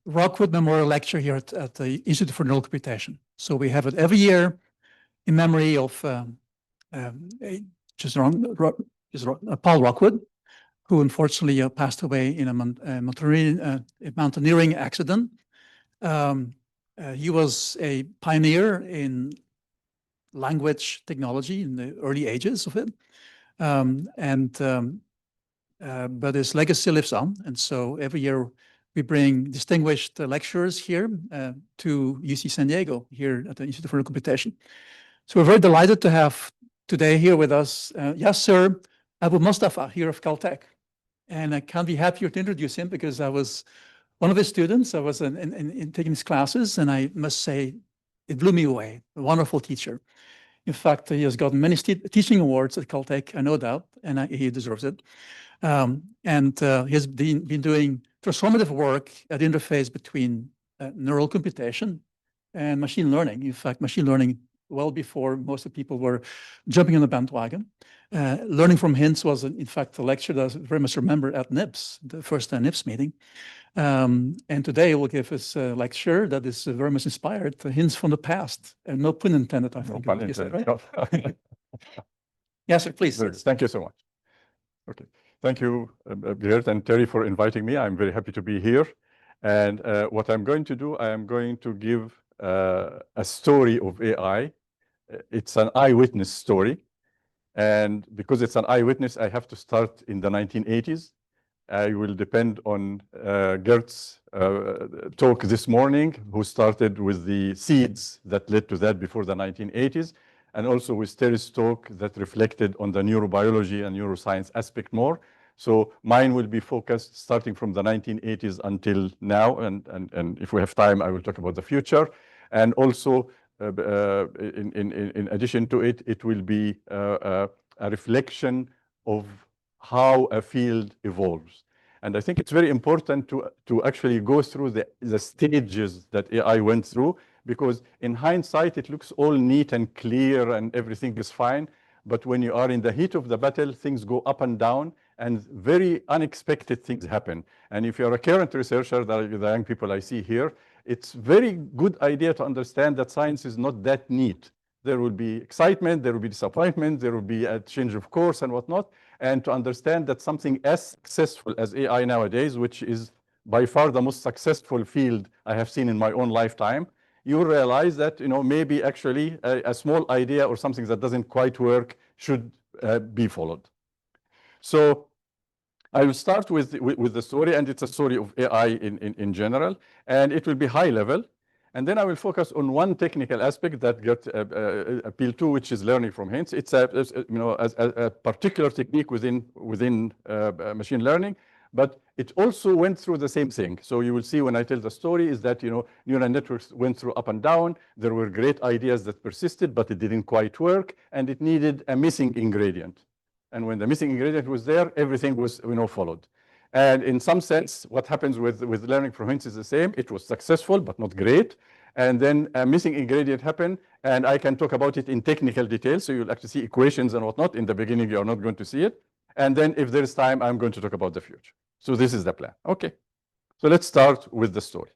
Rockwood Memorial Lecture here at the Institute for Neural Computation. So we have it every year in memory of Paul Rockwood, who unfortunately passed away in a mountaineering accident. He was a pioneer in language technology in the early ages of it. But his legacy lives on. And so every year we bring distinguished lecturers here to UC San Diego, here at the Institute for Computation. So we're very delighted to have today here with us Yaser Abu-Mostafa here of Caltech. And I can't be happier to introduce him because I was one of his students. I was in taking his classes, and I must say it blew me away. A wonderful teacher. In fact, he has gotten many teaching awards at Caltech, I no doubt, and he deserves it. He has been doing transformative work at the interface between neural computation and machine learning. In fact, machine learning well before most of the people were jumping on the bandwagon. Learning from hints was, in fact, a lecture that I very much remember at NIPS, the first NIPS meeting. And today we'll give us a lecture that is very much inspired, hints from the past. And no pun intended, I think. No pun intended. Right? Yes, sir, please. Thank you so much. Okay. Thank you, Gert and Terry, for inviting me. I'm very happy to be here. And what I'm going to do, I am going to give a story of AI. It's an eyewitness story. And because it's an eyewitness, I have to start in the 1980s. I will depend on Gert's talk this morning, who started with the seeds that led to that before the 1980s, and also with Terry's talk that reflected on the neurobiology and neuroscience aspect more. So mine will be focused starting from the 1980s until now, and if we have time, I will talk about the future. And also, in addition to it, it will be a reflection of how a field evolves. And I think it's very important to actually go through the stages that AI went through, because in hindsight, it looks all neat and clear and everything is fine. But when you are in the heat of the battle, things go up and down and very unexpected things happen. And if you're a current researcher, the young people I see here, it's very good idea to understand that science is not that neat. There will be excitement, there will be disappointment, there will be a change of course and whatnot. And to understand that something as successful as AI nowadays, which is by far the most successful field I have seen in my own lifetime, you realize that, maybe actually a small idea or something that doesn't quite work should be followed. So I will start with the story, and it's a story of AI in general, and it will be high level. And then I will focus on one technical aspect that Gert appealed to, which is learning from hints. It's a particular technique within machine learning, but it also went through the same thing. So you will see when I tell the story is that neural networks went through up and down. There were great ideas that persisted, but it didn't quite work, and it needed a missing ingredient. And when the missing ingredient was there, everything was followed. And in some sense, what happens with learning from hints is the same. It was successful, but not great. And then a missing ingredient happened, and I can talk about it in technical detail. So you'll actually see equations and whatnot. In the beginning, you're not going to see it. And then if there's time, I'm going to talk about the future. So this is the plan. Okay. So let's start with the story.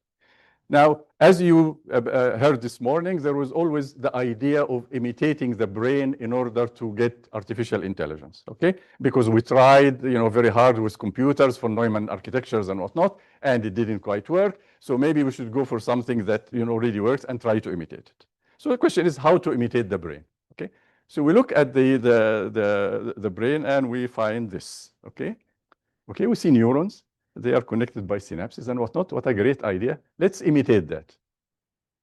Now, as you heard this morning, there was always the idea of imitating the brain in order to get artificial intelligence, okay? Because we tried, very hard with computers for Neumann architectures and whatnot, and it didn't quite work. So maybe we should go for something that, already works and try to imitate it. So the question is how to imitate the brain, okay? So we look at the brain and we find this, okay? Okay, we see neurons. They are connected by synapses and whatnot. What a great idea. Let's imitate that.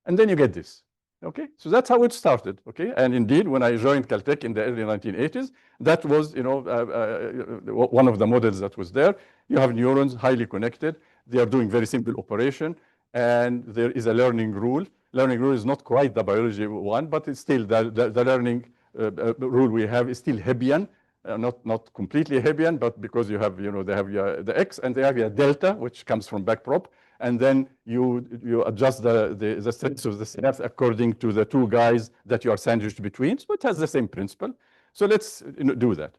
And then you get this. Okay, so that's how it started. Okay, and indeed, when I joined Caltech in the early 1980s, that was, one of the models that was there. You have neurons highly connected. They are doing very simple operation, and there is a learning rule. Learning rule is not quite the biology one, but it's still the learning rule we have is still Hebbian. Not completely Hebbian, but because you have, they have the X and they have a delta, which comes from backprop, and then you adjust the strength of the synapse according to the two guys that you are sandwiched between. So it has the same principle. So let's do that.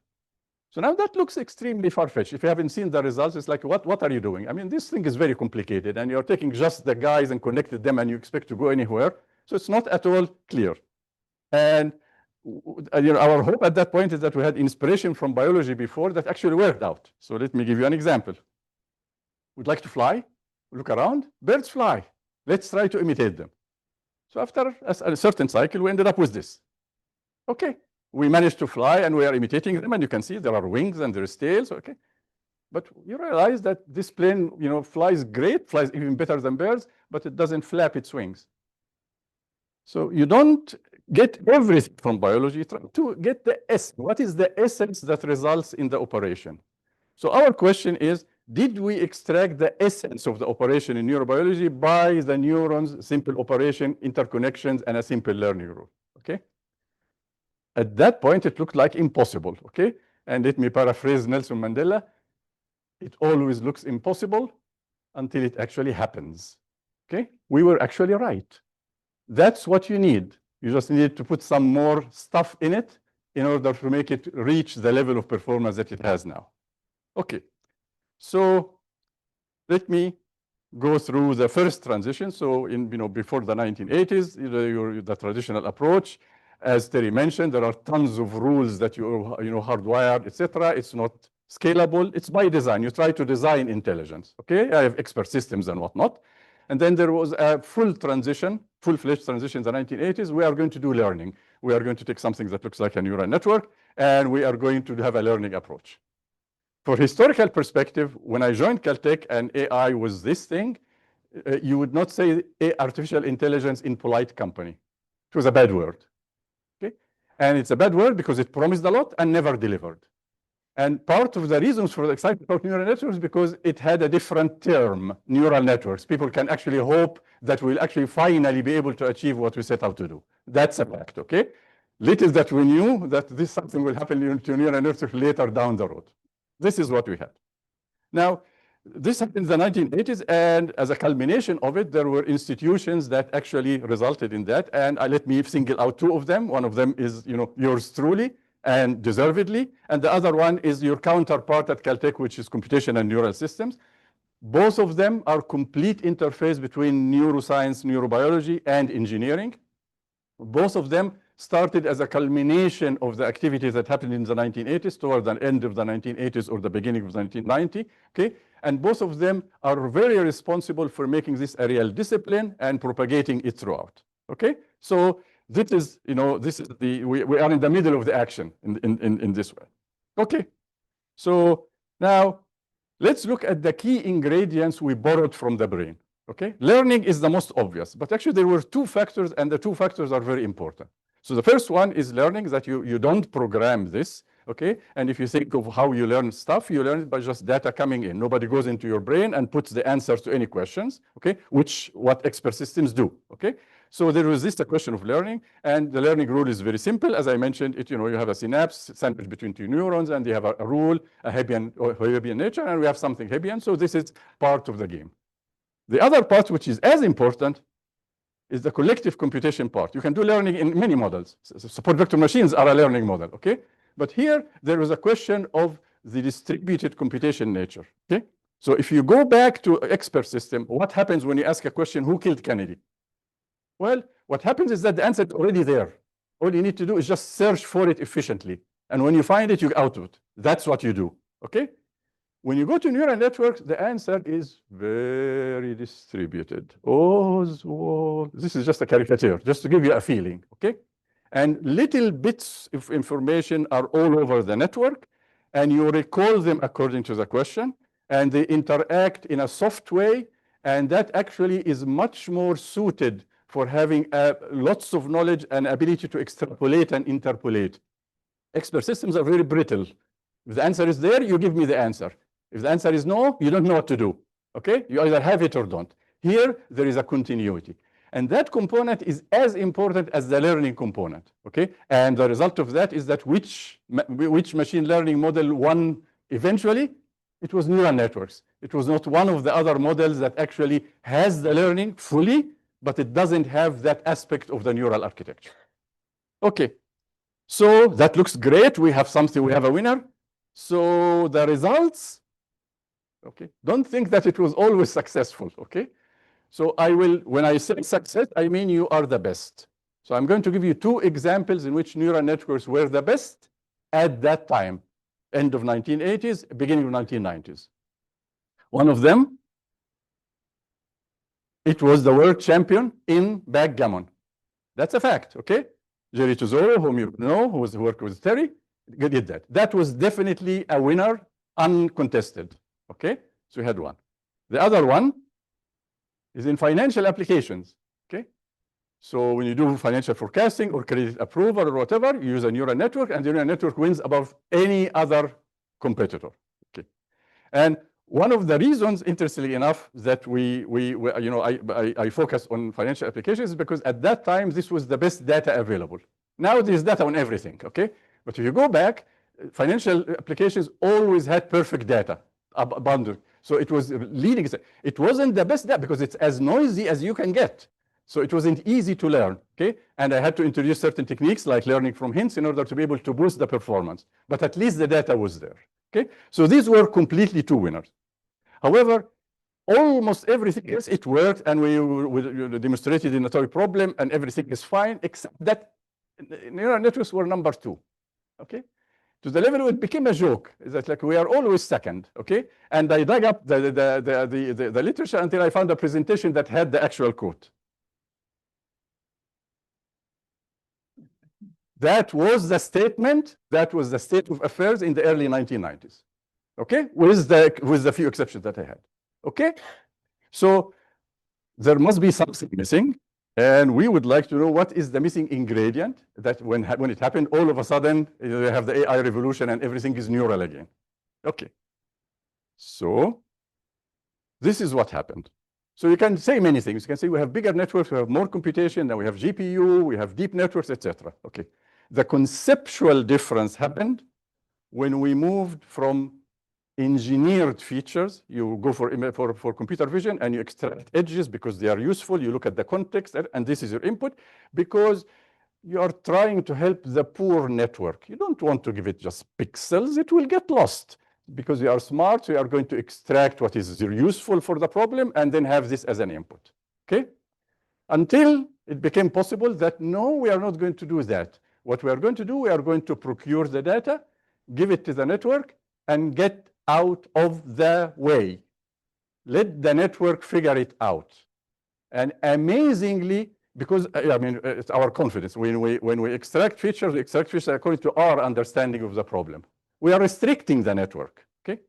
So now that looks extremely far-fetched. If you haven't seen the results, it's like, what are you doing? I mean, this thing is very complicated, and you're taking just the guys and connected them, and you expect to go anywhere. So it's not at all clear. And our hope at that point is that we had inspiration from biology before that actually worked out. So let me give you an example. Would like to fly? Look around. Birds fly. Let's try to imitate them. So after a certain cycle, we ended up with this. Okay, we managed to fly, and we are imitating them, and you can see there are wings and there is tails. Okay, but you realize that this plane, flies great, flies even better than birds, but it doesn't flap its wings. So you don't get everything from biology. Try to get the essence. What is the essence that results in the operation? So our question is, did we extract the essence of the operation in neurobiology by the neurons, simple operation, interconnections, and a simple learning rule? Okay. At that point, it looked like impossible. Okay. And let me paraphrase Nelson Mandela. It always looks impossible until it actually happens. Okay. We were actually right. That's what you need. You just need to put some more stuff in it in order to make it reach the level of performance that it has now. Okay. So let me go through the first transition. So before the 1980s, the traditional approach, as Terry mentioned, there are tons of rules that you hardwired, etc. It's not scalable. It's by design. You try to design intelligence. Okay, I have expert systems and whatnot. And then there was a full-fledged transition in the 1980s. We are going to do learning. We are going to take something that looks like a neural network, and we are going to have a learning approach. For historical perspective, when I joined Caltech and AI was this thing, you would not say artificial intelligence in polite company. It was a bad word. Okay? And it's a bad word because it promised a lot and never delivered. And part of the reasons for the excitement about neural networks is because it had a different term, neural networks. People can actually hope that we'll actually finally be able to achieve what we set out to do. That's a fact, okay? Little that we knew that this something will happen to neural networks later down the road. This is what we had. Now, this happened in the 1980s, and as a culmination of it, there were institutions that actually resulted in that. And let me single out two of them. One of them is, yours truly, and deservedly. And the other one is your counterpart at Caltech, which is computation and neural systems. Both of them are complete interface between neuroscience, neurobiology, and engineering. Both of them started as a culmination of the activities that happened in the 1980s toward the end of the 1980s or the beginning of 1990. Okay, and both of them are very responsible for making this a real discipline and propagating it throughout. Okay, so this is, we are in the middle of the action in this way. Okay, so now let's look at the key ingredients we borrowed from the brain. Okay, learning is the most obvious, but actually there were two factors, and the two factors are very important. So the first one is learning, that you don't program this, okay? And if you think of how you learn stuff, you learn it by just data coming in. Nobody goes into your brain and puts the answers to any questions, okay? What expert systems do, okay? So there is this a question of learning, and the learning rule is very simple. As I mentioned, you have a synapse sandwiched between two neurons, and they have a rule, a Hebbian nature, and we have something Hebbian. So this is part of the game. The other part, which is as important, is the collective computation part. You can do learning in many models. Support vector machines are a learning model, okay? But here, there is a question of the distributed computation nature, okay? So if you go back to expert system, what happens when you ask a question, who killed Kennedy? Well, what happens is that the answer is already there. All you need to do is just search for it efficiently. And when you find it, you output. That's what you do, okay? When you go to neural networks, the answer is very distributed. Oh, this is just a caricature, just to give you a feeling, okay? And little bits of information are all over the network, and you recall them according to the question, and they interact in a soft way, and that actually is much more suited for having lots of knowledge and ability to extrapolate and interpolate. Expert systems are very brittle. If the answer is there, you give me the answer. If the answer is no, you don't know what to do, okay? You either have it or don't. Here, there is a continuity. And that component is as important as the learning component, okay? And the result of that is that which machine learning model won eventually? It was neural networks. It was not one of the other models that actually has the learning fully, but it doesn't have that aspect of the neural architecture. Okay, so that looks great. We have something, we have a winner. So the results, okay, don't think that it was always successful, okay? So when I say success, I mean you are the best. So I'm going to give you two examples in which neural networks were the best at that time, end of 1980s, beginning of 1990s. One of them, it was the world champion in backgammon. That's a fact, okay? Jerry Tesoro, whom you know, who was working with Terry, did that. That was definitely a winner, uncontested, okay? So we had one. The other one is in financial applications, okay? So when you do financial forecasting or credit approval or whatever, you use a neural network, and the neural network wins above any other competitor, okay? And one of the reasons, interestingly enough, that I focus on financial applications is because at that time, this was the best data available. Now there's data on everything, okay? But if you go back, financial applications always had perfect data, abundant. So it was leading. It wasn't the best data because it's as noisy as you can get. So it wasn't easy to learn, okay? And I had to introduce certain techniques like learning from hints in order to be able to boost the performance. But at least the data was there, okay? So these were completely two winners. However, almost everything else, it worked, and we demonstrated in a toy problem, and everything is fine, except that neural networks were number two, okay? To the level where it became a joke, that like we are always second, okay? And I dug up the literature until I found a presentation that had the actual quote. That was the statement, that was the state of affairs in the early 1990s, okay? With the few exceptions that I had, okay? So there must be something missing, and we would like to know what is the missing ingredient that when it happened, all of a sudden, you have the AI revolution and everything is neural again. Okay. So this is what happened. So you can say many things. You can say we have bigger networks, we have more computation, then we have GPU, we have deep networks, etc. Okay. The conceptual difference happened when we moved from engineered features. You go for computer vision and you extract edges because they are useful. You look at the context, and this is your input because you are trying to help the poor network. You don't want to give it just pixels. It will get lost. Because you are smart, so you are going to extract what is useful for the problem and then have this as an input, okay? Until it became possible that, no, we are not going to do that. What we are going to do, we are going to procure the data, give it to the network, and get out of the way. Let the network figure it out. And amazingly, because, it's our confidence. When we extract features, we extract features according to our understanding of the problem. We are restricting the network, okay?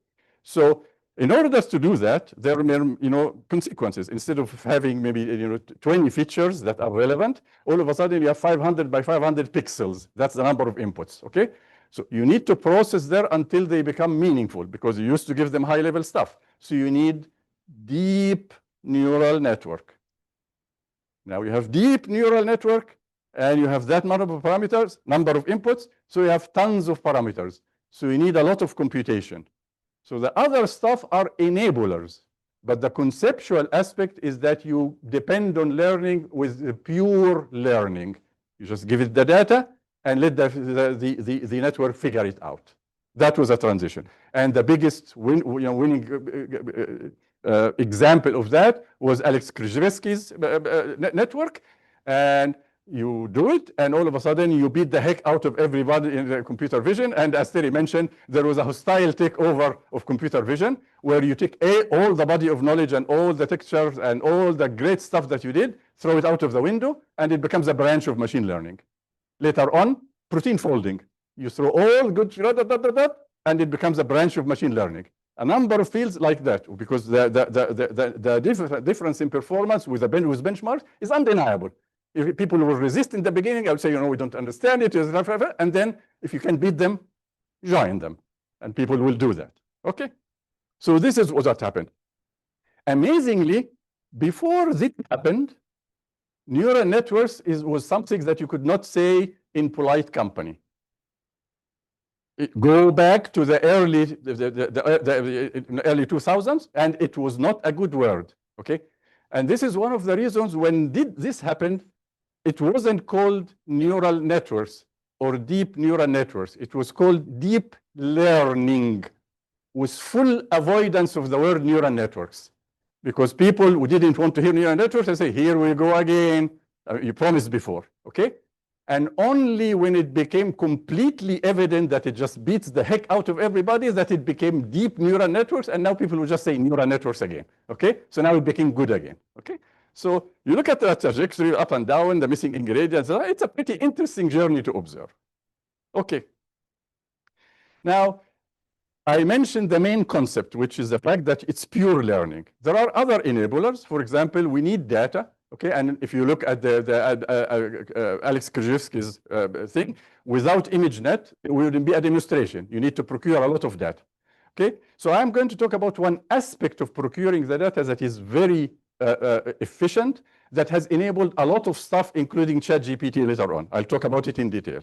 So in order to do that, there are, consequences. Instead of having maybe, 20 features that are relevant, all of a sudden you have 500 by 500 pixels. That's the number of inputs, okay? So you need to process there until they become meaningful because you used to give them high-level stuff. So you need deep neural network. Now you have deep neural network, and you have that number of parameters, number of inputs, so you have tons of parameters. So you need a lot of computation. So the other stuff are enablers. But the conceptual aspect is that you depend on learning with pure learning. You just give it the data and let the network figure it out. That was a transition. And the biggest winning example of that was Alex Krzyzewski's network. And you do it, and all of a sudden you beat the heck out of everybody in the computer vision. And as Terry mentioned, there was a hostile takeover of computer vision where you take all the body of knowledge and all the textures and all the great stuff that you did, throw it out of the window, and it becomes a branch of machine learning. Later on, protein folding. You throw all good, and it becomes a branch of machine learning. A number of fields like that, because the difference in performance with benchmarks is undeniable. If people will resist in the beginning, I would say, we don't understand it, and then if you can beat them, join them, and people will do that, okay? So this is what happened. Amazingly, before this happened, neural networks was something that you could not say in polite company. Go back to the early 2000s, and it was not a good word, okay? And this is one of the reasons when this happened, it wasn't called neural networks or deep neural networks. It was called deep learning with full avoidance of the word neural networks. Because people who didn't want to hear neural networks, they say, here we go again. You promised before, okay? And only when it became completely evident that it just beats the heck out of everybody, that it became deep neural networks, and now people will just say neural networks again, okay? So now it became good again, okay? So you look at the trajectory up and down, the missing ingredients, it's a pretty interesting journey to observe. Okay. Now, I mentioned the main concept, which is the fact that it's pure learning. There are other enablers. For example, we need data. Okay, and if you look at Alex Krzyzewski's thing, without ImageNet, it wouldn't be a demonstration. You need to procure a lot of data. Okay, so I'm going to talk about one aspect of procuring the data that is very efficient, that has enabled a lot of stuff, including ChatGPT later on. I'll talk about it in detail.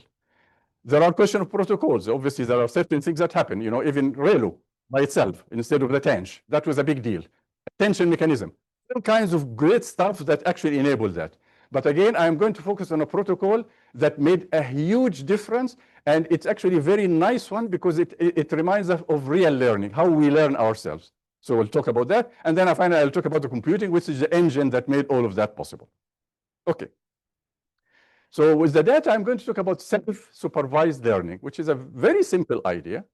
There are question of protocols. Obviously, there are certain things that happen. You know, even ReLU by itself, instead of the TANG, that was a big deal. Attention mechanism. All kinds of great stuff that actually enable that. But again, I'm going to focus on a protocol that made a huge difference, and it's actually a very nice one because it reminds us of real learning, how we learn ourselves. So we'll talk about that, and then finally I'll talk about the computing, which is the engine that made all of that possible. Okay. So with the data, I'm going to talk about self-supervised learning, which is a very simple idea.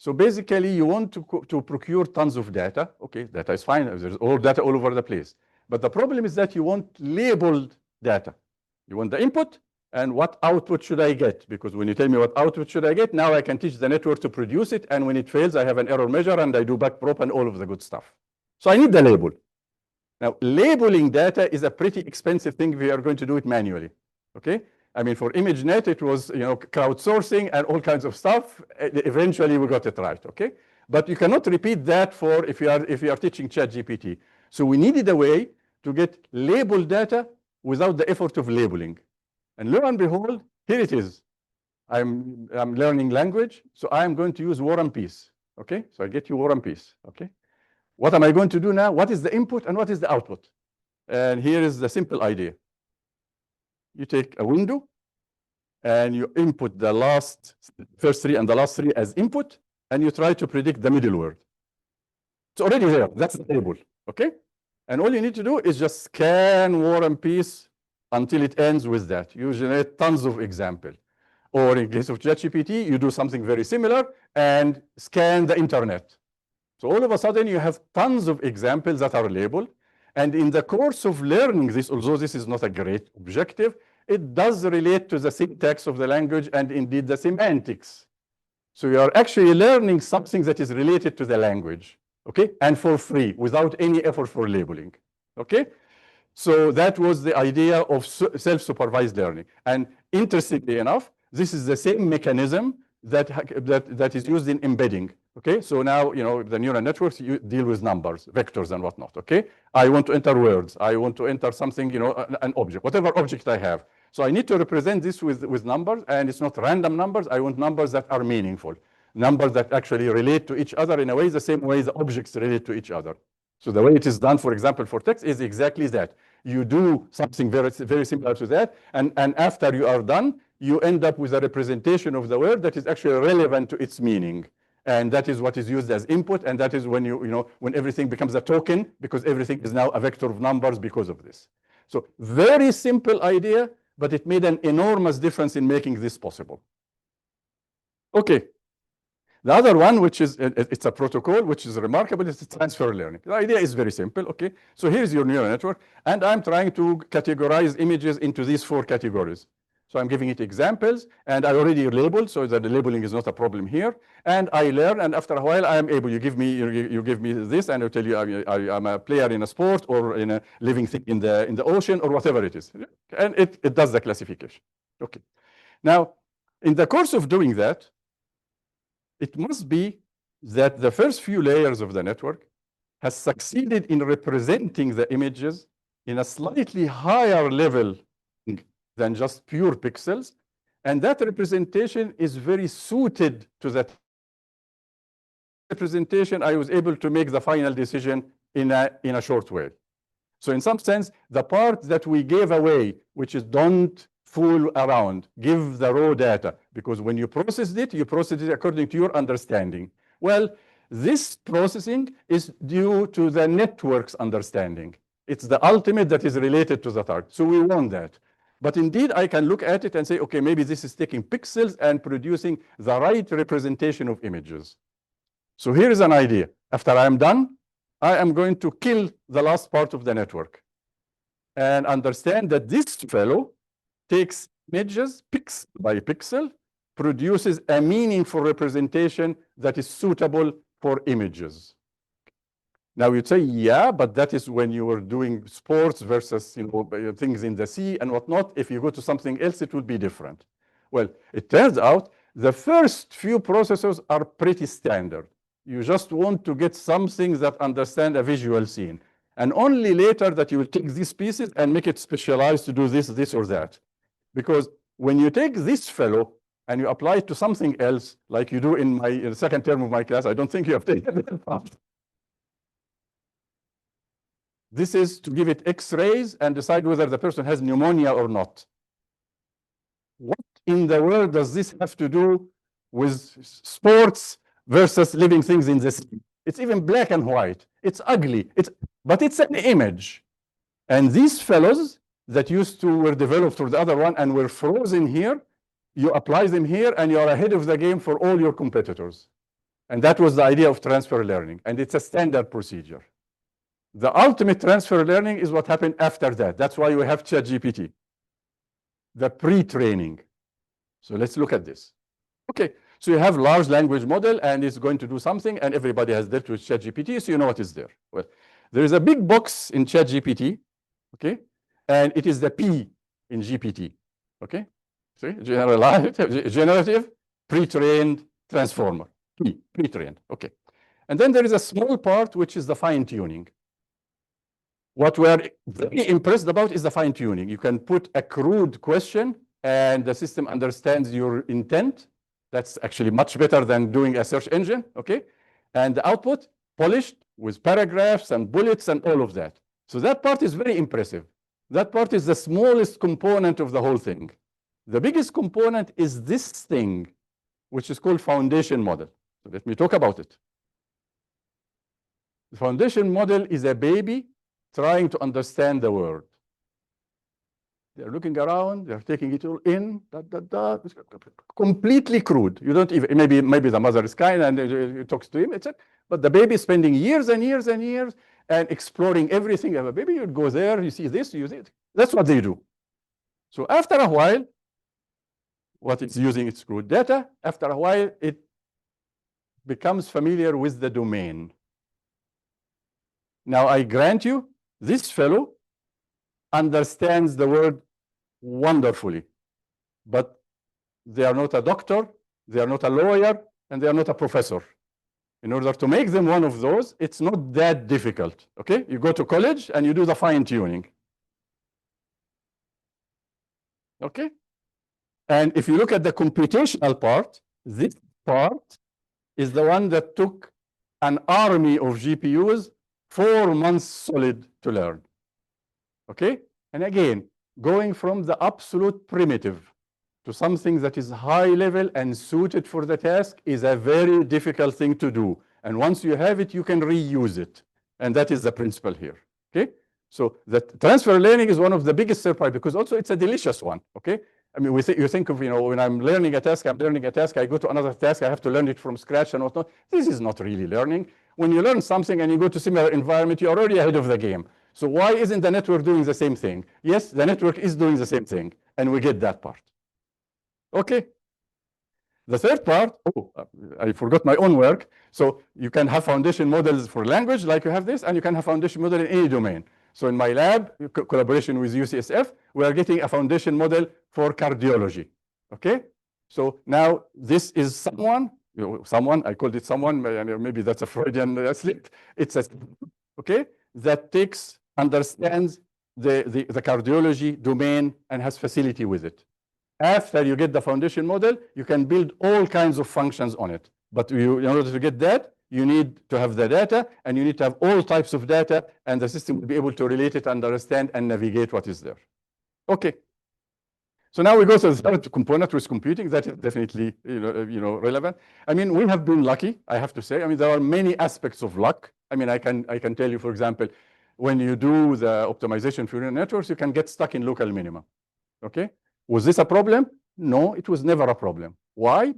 So basically, you want to procure tons of data. Okay, data is fine. There's all data all over the place. But the problem is that you want labeled data. You want the input, and what output should I get? Because when you tell me what output should I get, now I can teach the network to produce it. And when it fails, I have an error measure, and I do backprop and all of the good stuff. So I need the label. Now, labeling data is a pretty expensive thing if we are going to do it manually. Okay? I mean, for ImageNet, it was, you know, crowdsourcing and all kinds of stuff. Eventually, we got it right, okay? But you cannot repeat that for if you are teaching ChatGPT. So we needed a way to get labeled data without the effort of labeling. And lo and behold, here it is. I'm learning language, so I'm going to use War and Peace, okay? So I get you War and Peace, okay? What am I going to do now? What is the input and what is the output? And here is the simple idea. You take a window and you input the first three and the last three as input, and you try to predict the middle word. It's already there. That's the label, okay? And all you need to do is just scan War and Peace until it ends with that. You generate tons of examples. Or in case of ChatGPT, you do something very similar and scan the internet. So all of a sudden, you have tons of examples that are labeled. And in the course of learning this, although this is not a great objective, it does relate to the syntax of the language and indeed the semantics. So you are actually learning something that is related to the language, okay? And for free, without any effort for labeling, okay? So that was the idea of self-supervised learning. And interestingly enough, this is the same mechanism that is used in embedding. Okay, so now, you know, the neural networks, you deal with numbers, vectors and whatnot, okay? I want to enter words. I want to enter something, you know, an object, whatever object I have. So I need to represent this with numbers, and it's not random numbers. I want numbers that are meaningful, numbers that actually relate to each other in a way, the same way the objects relate to each other. So the way it is done, for example, for text is exactly that. You do something very, very similar to that, and after you are done, you end up with a representation of the word that is actually relevant to its meaning. And that is what is used as input, and that is when when everything becomes a token, because everything is now a vector of numbers because of this. So very simple idea, but it made an enormous difference in making this possible. Okay. The other one, which is, it's a protocol, which is remarkable, is transfer learning. The idea is very simple, okay? So here's your neural network, and I'm trying to categorize images into these 4 categories. So I'm giving it examples, and I already labeled, so that the labeling is not a problem here. And I learn, and after a while, I am able, you give me this, and I'll tell you I'm a player in a sport or in a living thing in the ocean or whatever it is. And it does the classification. Okay. Now, in the course of doing that, it must be that the first few layers of the network has succeeded in representing the images in a slightly higher level than just pure pixels. And that representation is very suited to that representation. I was able to make the final decision in a short way. So in some sense, the part that we gave away, which is don't fool around. Give the raw data, because when you process it according to your understanding. Well, this processing is due to the network's understanding. It's the ultimate that is related to the target. So we want that. But indeed, I can look at it and say, okay, maybe this is taking pixels and producing the right representation of images. So here is an idea. After I am done, I am going to kill the last part of the network and understand that this fellow takes images pixel by pixel, produces a meaningful representation that is suitable for images. Now you'd say, yeah, but that is when you were doing sports versus things in the sea and whatnot. If you go to something else, it would be different. Well, it turns out the first few processors are pretty standard. You just want to get something that understand a visual scene. And only later that you will take these pieces and make it specialized to do this or that. Because when you take this fellow and you apply it to something else, like you do in the second term of my class, I don't think you have taken that part. This is to give it X-rays and decide whether the person has pneumonia or not. What in the world does this have to do with sports versus living things in the sea? It's even black and white. It's ugly. But it's an image. And these fellows that were developed for the other one and were frozen here, you apply them here and you are ahead of the game for all your competitors. And that was the idea of transfer learning. And it's a standard procedure. The ultimate transfer learning is what happened after that. That's why we have ChatGPT, the pre-training. So let's look at this. Okay, so you have large language model and it's going to do something and everybody has dealt with ChatGPT, so you know what is there. Well, there is a big box in ChatGPT, okay? And it is the P in GPT, okay? See, generative, pre-trained, transformer, pre-trained, okay. And then there is a small part which is the fine-tuning. What we are very impressed about is the fine-tuning. You can put a crude question and the system understands your intent. That's actually much better than doing a search engine, okay? And the output, polished with paragraphs and bullets and all of that. So that part is very impressive. That part is the smallest component of the whole thing. The biggest component is this thing, which is called foundation model. So let me talk about it. The foundation model is a baby trying to understand the world. They're looking around, they're taking it all in, completely crude. You don't even, maybe the mother is kind and it talks to him, etc. But the baby is spending years and years and years and exploring everything. You have a baby, you go there, you see this, you see it. That's what they do. So after a while, what it's using its crude data, after a while, it becomes familiar with the domain. Now, I grant you, this fellow understands the word wonderfully, but they are not a doctor, they are not a lawyer, and they are not a professor. In order to make them one of those, it's not that difficult, okay? You go to college and you do the fine-tuning, okay? And if you look at the computational part, this part is the one that took an army of GPUs 4 months solid to learn. Okay? And again, going from the absolute primitive to something that is high level and suited for the task is a very difficult thing to do. And once you have it, you can reuse it. And that is the principle here. Okay? So the transfer learning is one of the biggest surprise because also it's a delicious one. Okay? I mean, you think of, when I'm learning a task, I go to another task, I have to learn it from scratch and whatnot. This is not really learning. When you learn something and you go to similar environment, you're already ahead of the game. So why isn't the network doing the same thing? Yes, the network is doing the same thing, and we get that part. Okay. The third part, I forgot my own work. So you can have foundation models for language like you have this, and you can have foundation model in any domain. So in my lab, collaboration with UCSF, we are getting a foundation model for cardiology. Okay. So now this is someone, I called it someone, maybe that's a Freudian slip. It's okay, that understands the cardiology domain and has facility with it. After you get the foundation model, you can build all kinds of functions on it. But in order to get that, you need to have the data, and you need to have all types of data, and the system will be able to relate it, understand, and navigate what is there. Okay. So now we go to the third component, which is computing. That is definitely relevant. I mean, we have been lucky, I have to say. I mean, there are many aspects of luck. I mean, I can tell you, for example, when you do the optimization for your networks, you can get stuck in local minimum. Okay, was this a problem? No, it was never a problem. Why?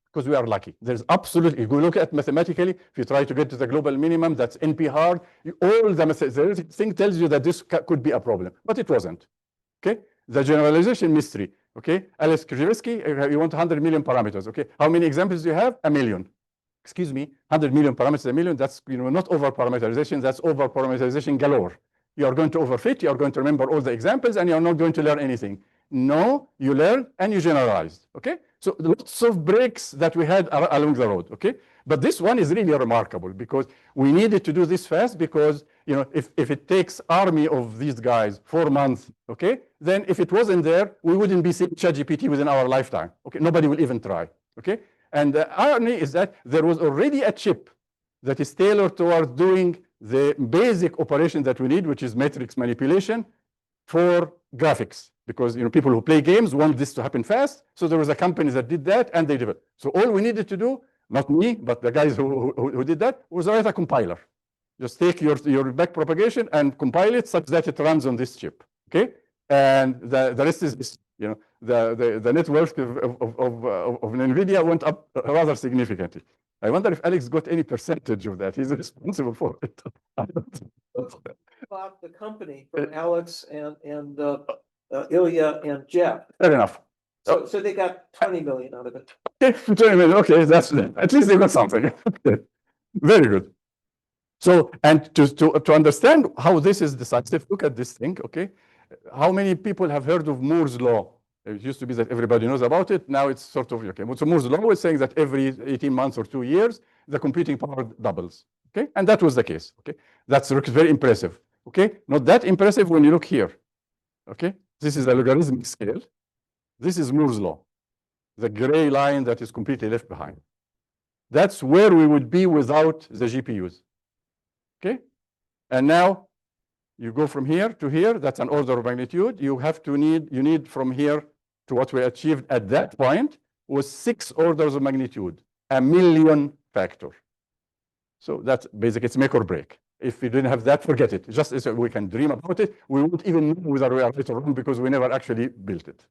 Because we are lucky. There's absolutely, if you look at mathematically, if you try to get to the global minimum, that's NP hard. All the thing tells you that this could be a problem, but it wasn't. Okay, the generalization mystery. Okay, Alex Krzyzewski, you want 100 million parameters. Okay, how many examples do you have? A million. Excuse me, 100 million parameters a million. That's not over parameterization. That's over parameterization galore. You are going to overfit. You are going to remember all the examples, and you are not going to learn anything. No, you learn and you generalize. Okay, so lots of breaks that we had along the road. Okay, but this one is really remarkable because we needed to do this fast because if it takes army of these guys 4 months, okay, then if it wasn't there, we wouldn't be seeing ChatGPT within our lifetime. Okay, nobody will even try. Okay, and the irony is that there was already a chip that is tailored towards doing the basic operation that we need, which is matrix manipulation for graphics. Because people who play games want this to happen fast. So there was a company that did that, and they developed. So all we needed to do, not me, but the guys who did that, was write a compiler. Just take your back propagation and compile it such that it runs on this chip. Okay, and the rest is the net worth of NVIDIA went up rather significantly. I wonder if Alex got any percentage of that. He's responsible for it. Bought the company from Alex and Ilya and Jeff. Fair enough. So they got 20 million out of it. Okay, 20 million. Okay, that's at least they got something. Okay. Very good. So, and to understand how this is decisive, look at this thing. Okay, how many people have heard of Moore's law? It used to be that everybody knows about it. Now it's sort of okay. So Moore's law is saying that every 18 months or 2 years, the computing power doubles. Okay, and that was the case. Okay, that's very impressive. Okay, not that impressive when you look here. Okay, this is a logarithmic scale. This is Moore's law, the gray line that is completely left behind. That's where we would be without the GPUs. Okay, and now you go from here to here. That's an order of magnitude. You need from here to what we achieved at that point was 6 orders of magnitude, 1,000,000 factor. So that's basically, it's make or break. If we didn't have that, forget it. Just as we can dream about it, we wouldn't even know whether we are right or wrong because we never actually built it.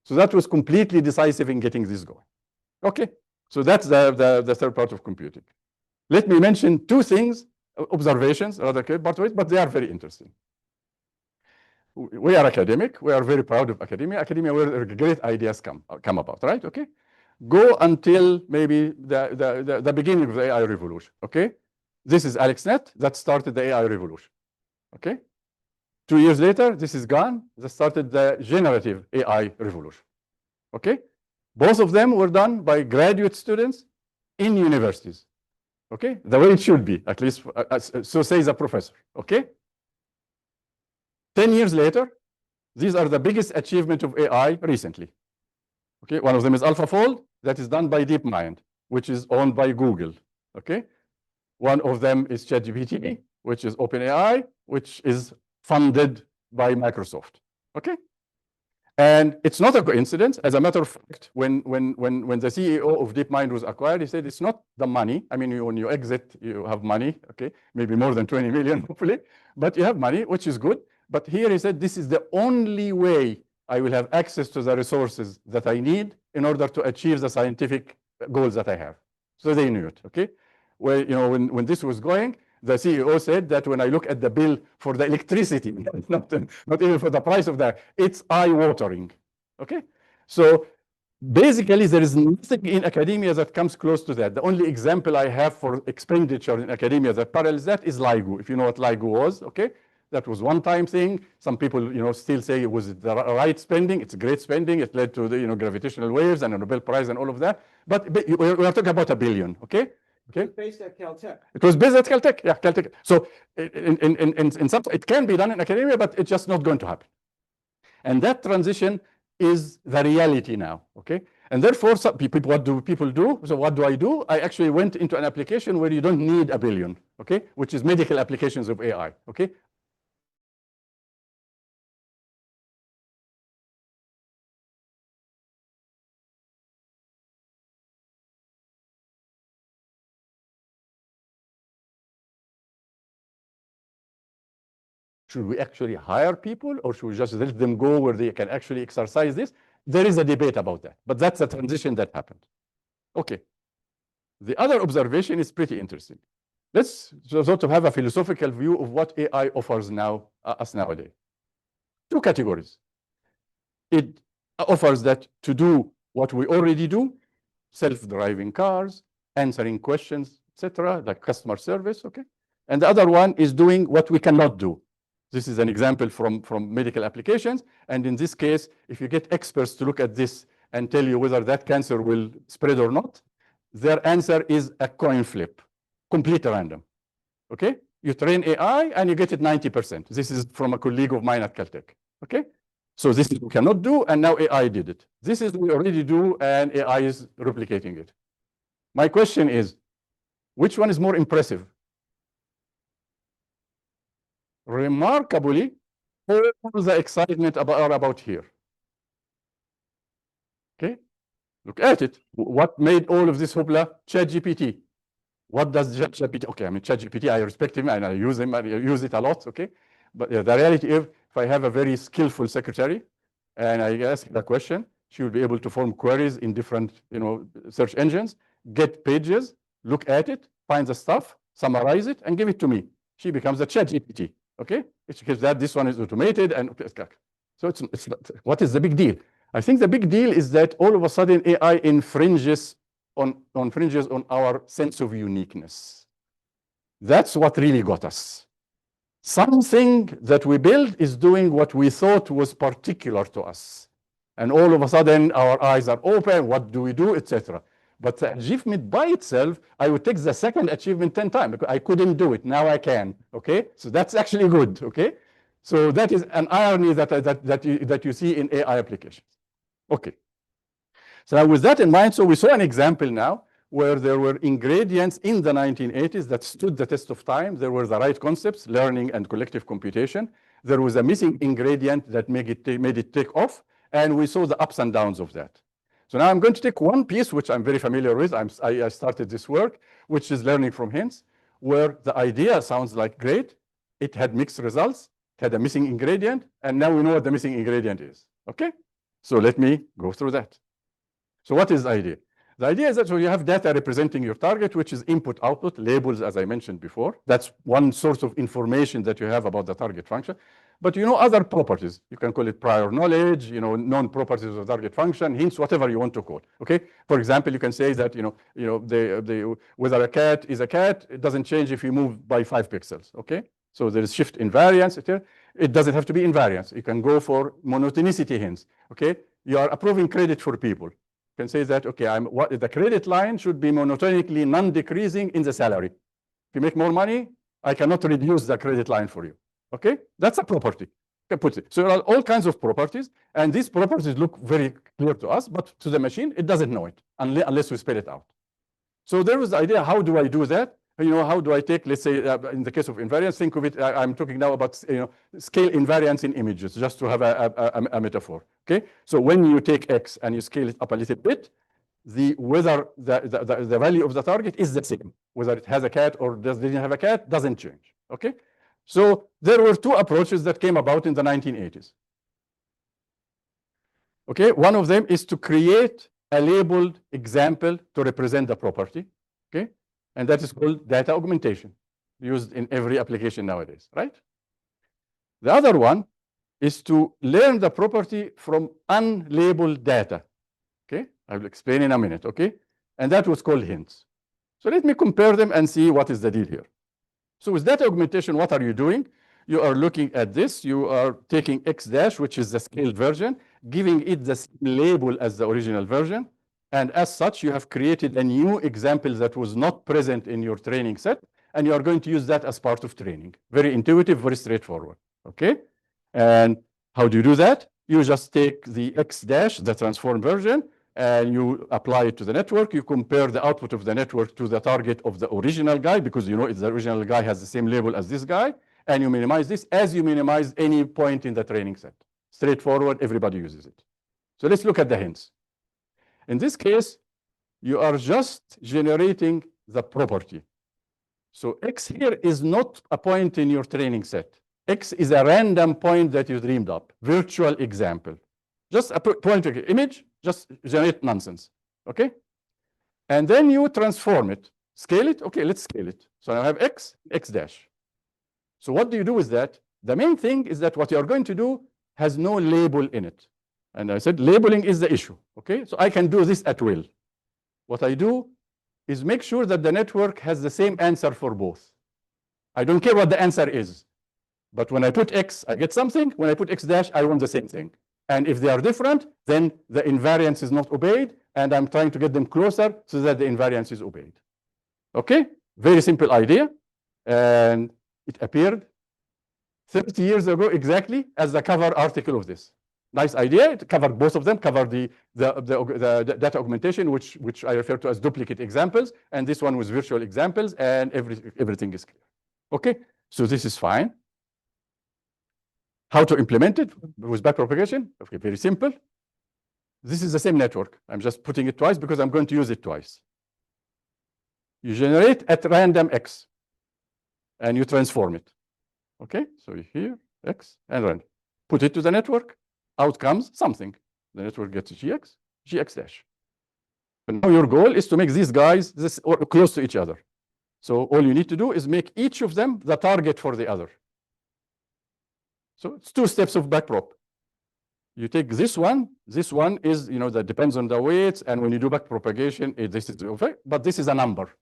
So that was completely decisive in getting this going. Okay, so that's the third part of computing. Let me mention 2 things, observations, rather part of it, but they are very interesting. We are academic. We are very proud of academia. Academia where great ideas come about, right? Okay, go until maybe the beginning of the AI revolution. Okay, this is AlexNet that started the AI revolution. Okay, 2 years later, this is gone. That started the generative AI revolution. Okay, both of them were done by graduate students in universities. Okay, the way it should be, at least so says a professor. Okay, 10 years later, these are the biggest achievement of AI recently. Okay, one of them is AlphaFold, that is done by DeepMind, which is owned by Google. Okay, one of them is ChatGPT, which is OpenAI, which is funded by Microsoft. Okay, and it's not a coincidence. As a matter of fact, when the CEO of DeepMind was acquired, he said it's not the money. I mean, when you exit, you have money. Okay, maybe more than 20 million, hopefully, but you have money, which is good. But here he said, this is the only way I will have access to the resources that I need in order to achieve the scientific goals that I have. So they knew it. Okay, well, when this was going, the CEO said that when I look at the bill for the electricity, not even for the price of that, it's eye-watering. Okay, so basically there is nothing in academia that comes close to that. The only example I have for expenditure in academia that parallels that is LIGO. If you know what LIGO was, okay, that was one-time thing. Some people, still say it was the right spending. It's great spending. It led to the, gravitational waves and a Nobel Prize and all of that. But we are talking about $1 billion. Okay. Okay. It was based at Caltech. It was based at Caltech. Yeah, Caltech. So in some, it can be done in academia, but it's just not going to happen. And that transition is the reality now. Okay. And therefore, some people, what do people do? So what do? I actually went into an application where you don't need $1 billion. Okay, which is medical applications of AI. Okay. Should we actually hire people, or should we just let them go where they can actually exercise this? There is a debate about that, but that's a transition that happened. Okay. The other observation is pretty interesting. Let's sort of have a philosophical view of what AI offers now, us nowadays. Two categories. It offers that to do what we already do, self-driving cars, answering questions, etc., like customer service, okay? And the other one is doing what we cannot do. This is an example from medical applications. And in this case, if you get experts to look at this and tell you whether that cancer will spread or not, their answer is a coin flip, completely random, okay? You train AI and you get it 90%. This is from a colleague of mine at Caltech, okay? So this is we cannot do, and now AI did it. This is we already do, and AI is replicating it. My question is, which one is more impressive? Remarkably, all the excitement are about here. Okay, look at it. What made all of this hoopla? ChatGPT. What does ChatGPT? Okay, I mean ChatGPT. I respect him and I use him. I use it a lot. Okay, but the reality is, if I have a very skillful secretary, and I ask the question, she will be able to form queries in different, search engines, get pages, look at it, find the stuff, summarize it, and give it to me. She becomes a ChatGPT. Okay, it's because this one is automated, and so it's what is the big deal? I think the big deal is that all of a sudden AI infringes on our sense of uniqueness. That's what really got us. Something that we build is doing what we thought was particular to us. And all of a sudden, our eyes are open, what do we do, etc. But the achievement by itself, I would take the second achievement 10 times, because I couldn't do it, now I can, okay? So that's actually good, okay? So that is an irony that you see in AI applications. Okay. So now with that in mind, so we saw an example now where there were ingredients in the 1980s that stood the test of time. There were the right concepts, learning and collective computation. There was a missing ingredient that made it take off, and we saw the ups and downs of that. So now I'm going to take one piece, which I'm very familiar with. I started this work, which is learning from hints, where the idea sounds like great. It had mixed results, it had a missing ingredient, and now we know what the missing ingredient is, okay? So let me go through that. So what is the idea? The idea is that you have data representing your target, which is input, output, labels, as I mentioned before. That's one source of information that you have about the target function. But other properties. You can call it prior knowledge, known properties of the target function, hints, whatever you want to call. Okay. For example, you can say that whether a cat is a cat, it doesn't change if you move by 5 pixels. Okay. So there is shift invariance. It doesn't have to be invariance. You can go for monotonicity hints. Okay. You are approving credit for people. Can say that, okay, the credit line should be monotonically non-decreasing in the salary. If you make more money, I cannot reduce the credit line for you. Okay, that's a property. You can put it. So there are all kinds of properties, and these properties look very clear to us, but to the machine, it doesn't know it unless we spell it out. So there was the idea, how do I do that? How do I take, let's say, in the case of invariance, think of it, I'm talking now about, scale invariance in images, just to have a metaphor, okay? So when you take X and you scale it up a little bit, whether the value of the target is the same, whether it has a cat or doesn't have a cat, doesn't change, okay? So there were two approaches that came about in the 1980s. Okay, one of them is to create a labeled example to represent the property, okay? And that is called data augmentation, used in every application nowadays, right? The other one is to learn the property from unlabeled data, okay? I will explain in a minute, okay? And that was called hints. So let me compare them and see what is the deal here. So with data augmentation, what are you doing? You are looking at this. You are taking X dash, which is the scaled version, giving it the same label as the original version. And as such, you have created a new example that was not present in your training set, and you are going to use that as part of training. Very intuitive, very straightforward, okay? And how do you do that? You just take the X dash, the transform version, and you apply it to the network. You compare the output of the network to the target of the original guy, because it's the original guy has the same label as this guy, and you minimize this as you minimize any point in the training set. Straightforward, everybody uses it. So let's look at the hints. In this case, you are just generating the property. So X here is not a point in your training set. X is a random point that you dreamed up, virtual example. Just a point image, just generate nonsense, okay? And then you transform it, scale it. Okay, let's scale it. So I have X, X dash. So what do you do with that? The main thing is that what you're going to do has no label in it. And I said labeling is the issue, okay? So I can do this at will. What I do is make sure that the network has the same answer for both. I don't care what the answer is. But when I put X, I get something. When I put X dash, I want the same thing. And if they are different, then the invariance is not obeyed, and I'm trying to get them closer so that the invariance is obeyed. Okay? Very simple idea. And it appeared 30 years ago exactly as the cover article of this. Nice idea. It covered both of them, covered the data augmentation, which I refer to as duplicate examples, and this one was virtual examples, and everything is clear. Okay? So this is fine. How to implement it with backpropagation? Okay, very simple. This is the same network. I'm just putting it twice because I'm going to use it twice. You generate at random X, and you transform it. Okay, so here, X, and random. Put it to the network. Out comes something. The network gets GX, GX dash. And now your goal is to make these guys close to each other. So all you need to do is make each of them the target for the other. So it's 2 steps of backprop. You take this one is, that depends on the weights, and when you do backpropagation, this is okay, but this is a number.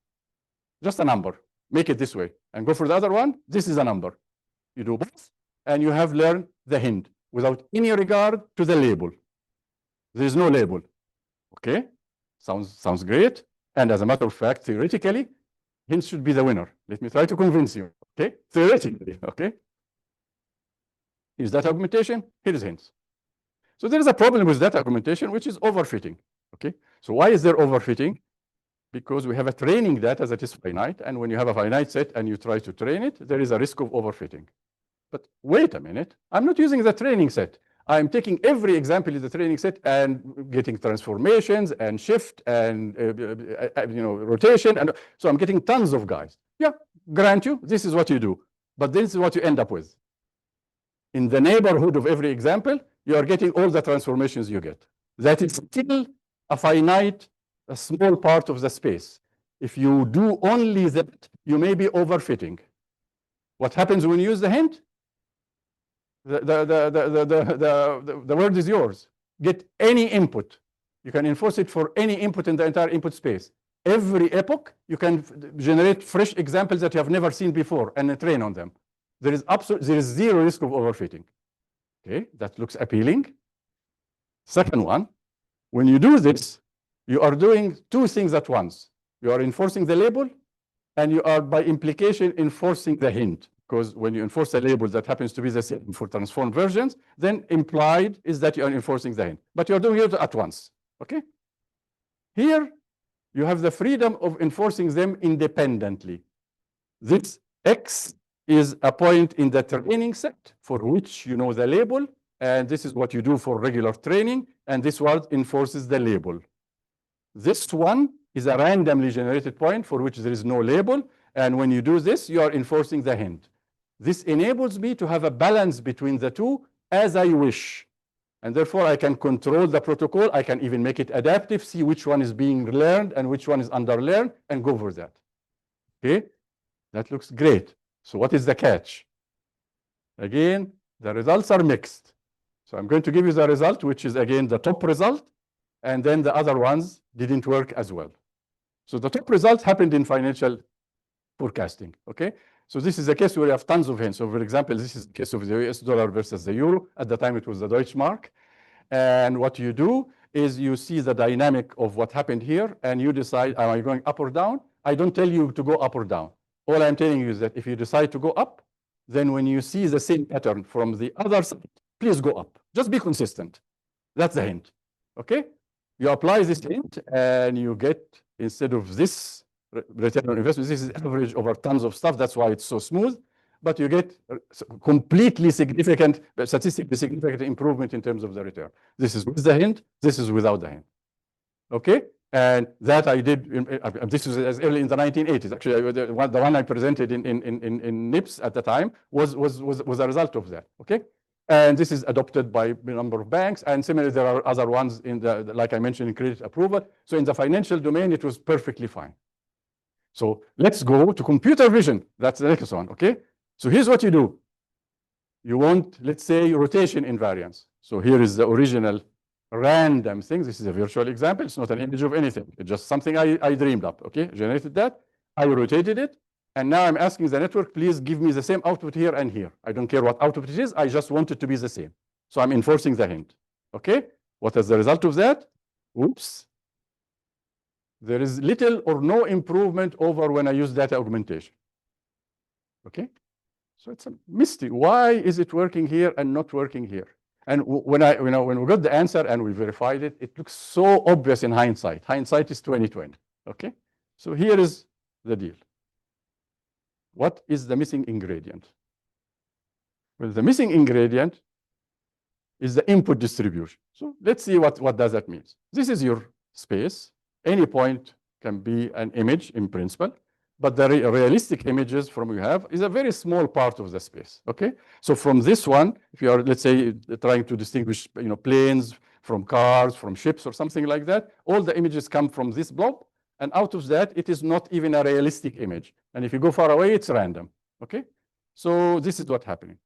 Just a number. Make it this way. And go for the other one, this is a number. You do both, and you have learned the hint without any regard to the label. There is no label. Okay? Sounds great. And as a matter of fact, theoretically, hints should be the winner. Let me try to convince you. Okay? Theoretically, okay? Is that augmentation? Here is hints. So there is a problem with data augmentation, which is overfitting. Okay, so why is there overfitting? Because we have a training data that is finite, and when you have a finite set and you try to train it, there is a risk of overfitting. But wait a minute, I'm not using the training set. I'm taking every example in the training set and getting transformations and shift and rotation, and so I'm getting tons of guys. Yeah, grant you, this is what you do, but this is what you end up with. In the neighborhood of every example, you are getting all the transformations you get. That is still a finite, a small part of the space. If you do only that, you may be overfitting. What happens when you use the hint? The word is yours. Get any input. You can enforce it for any input in the entire input space. Every epoch, you can generate fresh examples that you have never seen before and train on them. There is zero risk of overfitting. Okay, that looks appealing. Second one, when you do this, you are doing 2 things at once. You are enforcing the label, and you are, by implication, enforcing the hint. Because when you enforce a label that happens to be the same for transformed versions, then implied is that you are enforcing the hint. But you're doing it at once. Okay? Here, you have the freedom of enforcing them independently. This X is a point in the training set for which you know the label, and this is what you do for regular training, and this one enforces the label. This one is a randomly generated point for which there is no label, and when you do this, you are enforcing the hint. This enables me to have a balance between the two as I wish, and therefore I can control the protocol. I can even make it adaptive, see which one is being learned and which one is underlearned, and go for that. Okay, that looks great. So what is the catch? Again, the results are mixed. So I'm going to give you the result, which is again the top result, and then the other ones didn't work as well. So the top result happened in financial forecasting, okay? So this is a case where you have tons of hints. So for example, this is the case of the US dollar versus the euro. At the time, it was the Deutsche Mark. And what you do is you see the dynamic of what happened here, and you decide, am I going up or down? I don't tell you to go up or down. All I'm telling you is that if you decide to go up, then when you see the same pattern from the other side, please go up. Just be consistent. That's the hint, okay? You apply this hint, and you get, instead of this return on investment, this is average over tons of stuff. That's why it's so smooth. But you get completely significant, statistically significant improvement in terms of the return. This is with the hint. This is without the hint. Okay? And that I did, this was as early in the 1980s. Actually, the one I presented in NIPS at the time was a result of that, okay? And this is adopted by a number of banks. And similarly, there are other ones in like I mentioned, in credit approval. So in the financial domain, it was perfectly fine. So let's go to computer vision. That's the next one, okay? So here's what you do. You want, let's say, rotation invariance. So here is the original random thing. This is a virtual example. It's not an image of anything. It's just something I dreamed up, okay? Generated that. I rotated it. And now I'm asking the network, please give me the same output here and here. I don't care what output it is. I just want it to be the same. So I'm enforcing the hint, okay? What is the result of that? Oops. There is little or no improvement over when I use data augmentation, okay? So it's a mystery. Why is it working here and not working here? And when we got the answer and we verified it, it looks so obvious in hindsight. Hindsight is 2020, okay? So here is the deal. What is the missing ingredient? Well, the missing ingredient is the input distribution. So let's see what does that mean. This is your space. Any point can be an image in principle, but the realistic images from you have is a very small part of the space, okay? So from this one, if you are, let's say, trying to distinguish planes from cars, from ships or something like that, all the images come from this blob, and out of that, it is not even a realistic image. And if you go far away, it's random, okay? So this is what's happening.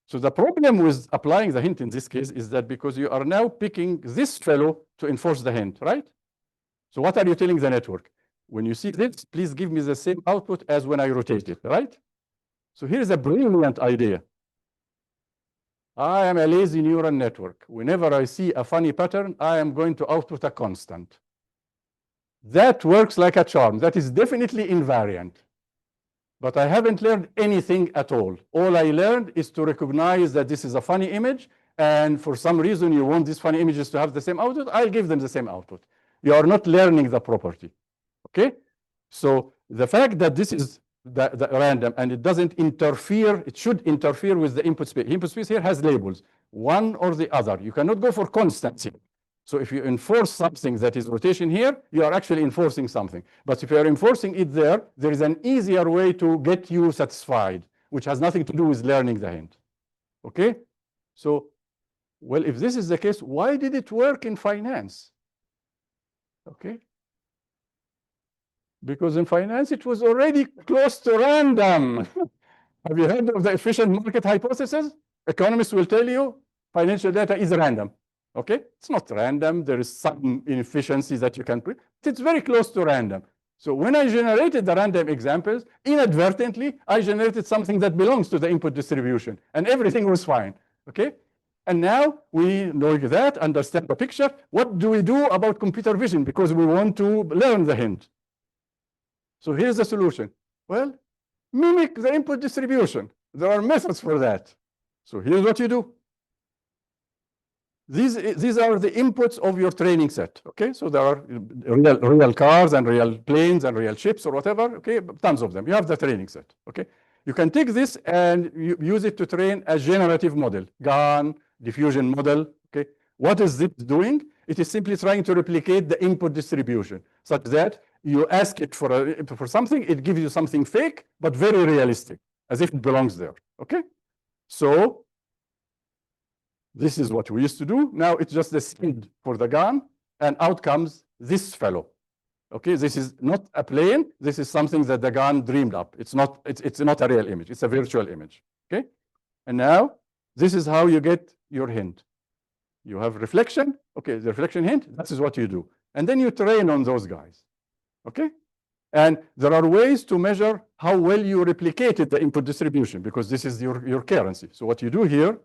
So the problem with applying the hint in this case is that because you are now picking this fellow to enforce the hint, right? So what are you telling the network? When you see this, please give me the same output as when I rotate it, right? So here's a brilliant idea. I am a lazy neural network. Whenever I see a funny pattern, I am going to output a constant. That works like a charm. That is definitely invariant. But I haven't learned anything at all. All I learned is to recognize that this is a funny image, and for some reason you want these funny images to have the same output, I'll give them the same output. You are not learning the property, okay? So the fact that this is the random and it doesn't interfere, it should interfere with the input space. Input space here has labels, one or the other. You cannot go for constancy. So if you enforce something that is rotation here, you are actually enforcing something. But if you are enforcing it there, there is an easier way to get you satisfied, which has nothing to do with learning the hint, okay? So, well, if this is the case, why did it work in finance? Okay. Because in finance, it was already close to random. Have you heard of the efficient market hypothesis? Economists will tell you financial data is random. Okay? It's not random. There is some inefficiency that you can put. It's very close to random. So when I generated the random examples, inadvertently, I generated something that belongs to the input distribution, and everything was fine. Okay? And now we know that, understand the picture. What do we do about computer vision? Because we want to learn the hint. So here's the solution. Well, mimic the input distribution. There are methods for that. So here's what you do. These are the inputs of your training set. Okay, so there are real cars and real planes and real ships or whatever. Okay, tons of them. You have the training set. Okay, you can take this and use it to train a generative model, GAN, diffusion model. Okay, what is it doing? It is simply trying to replicate the input distribution such that you ask it for something, it gives you something fake, but very realistic, as if it belongs there, okay? So this is what we used to do. Now it's just the seed for the GAN, and out comes this fellow, okay? This is not a plane. This is something that the GAN dreamed up. It's not a real image. It's a virtual image, okay? And now this is how you get your hint. You have reflection. Okay, the reflection hint, this is what you do. And then you train on those guys. Okay? And there are ways to measure how well you replicated the input distribution, because this is your currency. So what you do here,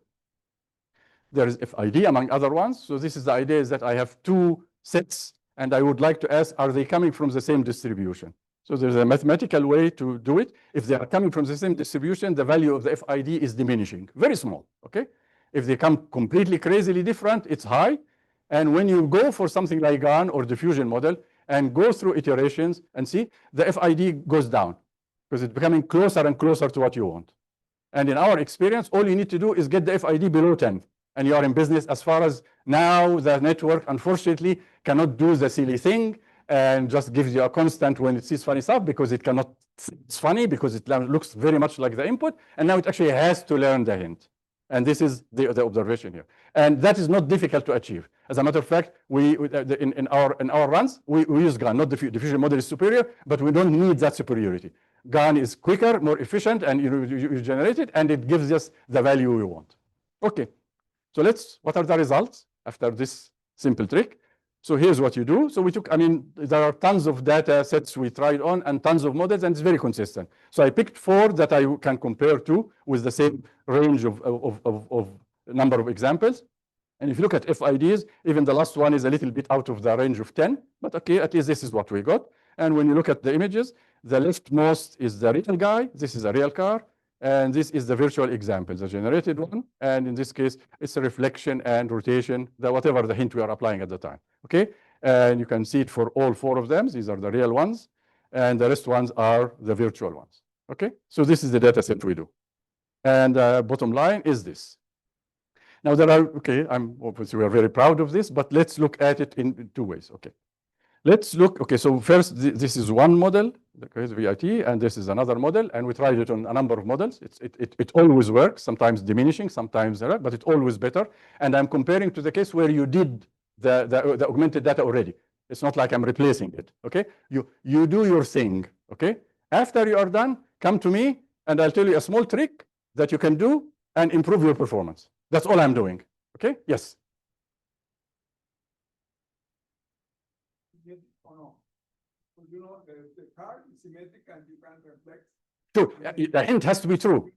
there is FID among other ones. So this is the idea is that I have two sets, and I would like to ask, are they coming from the same distribution? So there's a mathematical way to do it. If they are coming from the same distribution, the value of the FID is diminishing, very small, okay? If they come completely crazily different, it's high. And when you go for something like GAN or diffusion model and go through iterations and see, the FID goes down because it's becoming closer and closer to what you want. And in our experience, all you need to do is get the FID below 10. And you are in business. As far as now, the network, unfortunately, cannot do the silly thing and just gives you a constant when it sees funny stuff because it cannot, it's funny because it looks very much like the input, and now it actually has to learn the hint. And this is the observation here. And that is not difficult to achieve. As a matter of fact, in our runs, we use GAN, not the diffusion model is superior, but we don't need that superiority. GAN is quicker, more efficient, and you generate it, and it gives us the value we want. Okay, so what are the results after this simple trick? So here's what you do. So there are tons of data sets we tried on and tons of models, and it's very consistent. So I picked 4 that I can compare to with the same range of number of examples. And if you look at FIDs, even the last one is a little bit out of the range of 10, but okay, at least this is what we got. And when you look at the images, the leftmost is the real guy, this is a real car, and this is the virtual example, the generated one. And in this case, it's a reflection and rotation, whatever the hint we are applying at the time, okay? And you can see it for all 4 of them. These are the real ones, and the rest ones are the virtual ones, okay? So this is the data set we do. And bottom line is this. Now obviously we are very proud of this, but let's look at it in 2 ways, okay? So first, this is one model, the VIT, and this is another model, and we tried it on a number of models. It always works, sometimes diminishing, sometimes, but it's always better. And I'm comparing to the case where you did the augmented data already. It's not like I'm replacing it, okay? You do your thing, okay? After you are done, come to me, and I'll tell you a small trick that you can do and improve your performance. That's all I'm doing, okay? Yes? The car is symmetric and you can reflect. True. The hint has to be true.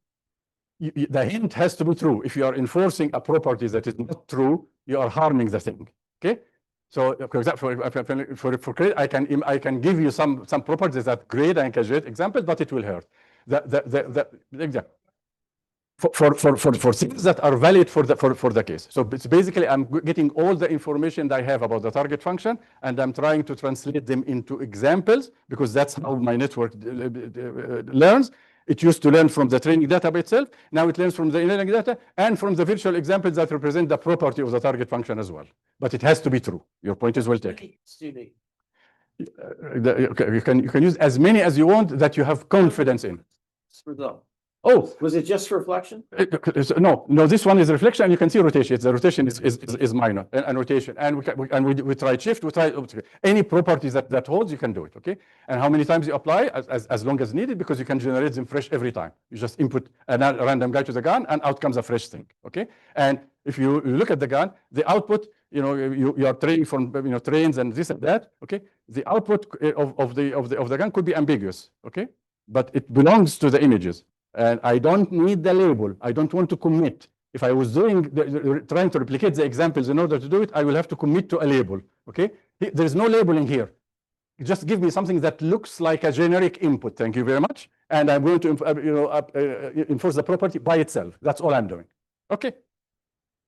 The hint has to be true. If you are enforcing a property that is not true, you are harming the thing. Okay. So, for example, for credit, I can give you some properties that grade and calculate examples, but it will hurt. For things that are valid for the case. So it's basically I'm getting all the information that I have about the target function, and I'm trying to translate them into examples because that's how my network learns. It used to learn from the training data by itself. Now it learns from the learning data and from the virtual examples that represent the property of the target function as well. But it has to be true. Your point is well taken. Okay, you can use as many as you want that you have confidence in. Oh, was it just reflection? No, this one is reflection, and you can see rotation. The rotation is minor and rotation, and we try shift. We try any properties that holds. You can do it, okay? And how many times you apply as long as needed, because you can generate them fresh every time. You just input a random guy to the GAN, and out comes a fresh thing, okay? And if you look at the GAN, the output, you are training from trains and this and that, okay? The output of the GAN could be ambiguous, okay? But it belongs to the images. And I don't need the label. I don't want to commit. If I was trying to replicate the examples in order to do it, I will have to commit to a label, okay? There is no labeling here. Just give me something that looks like a generic input. Thank you very much. And I'm going to enforce the property by itself. That's all I'm doing, okay?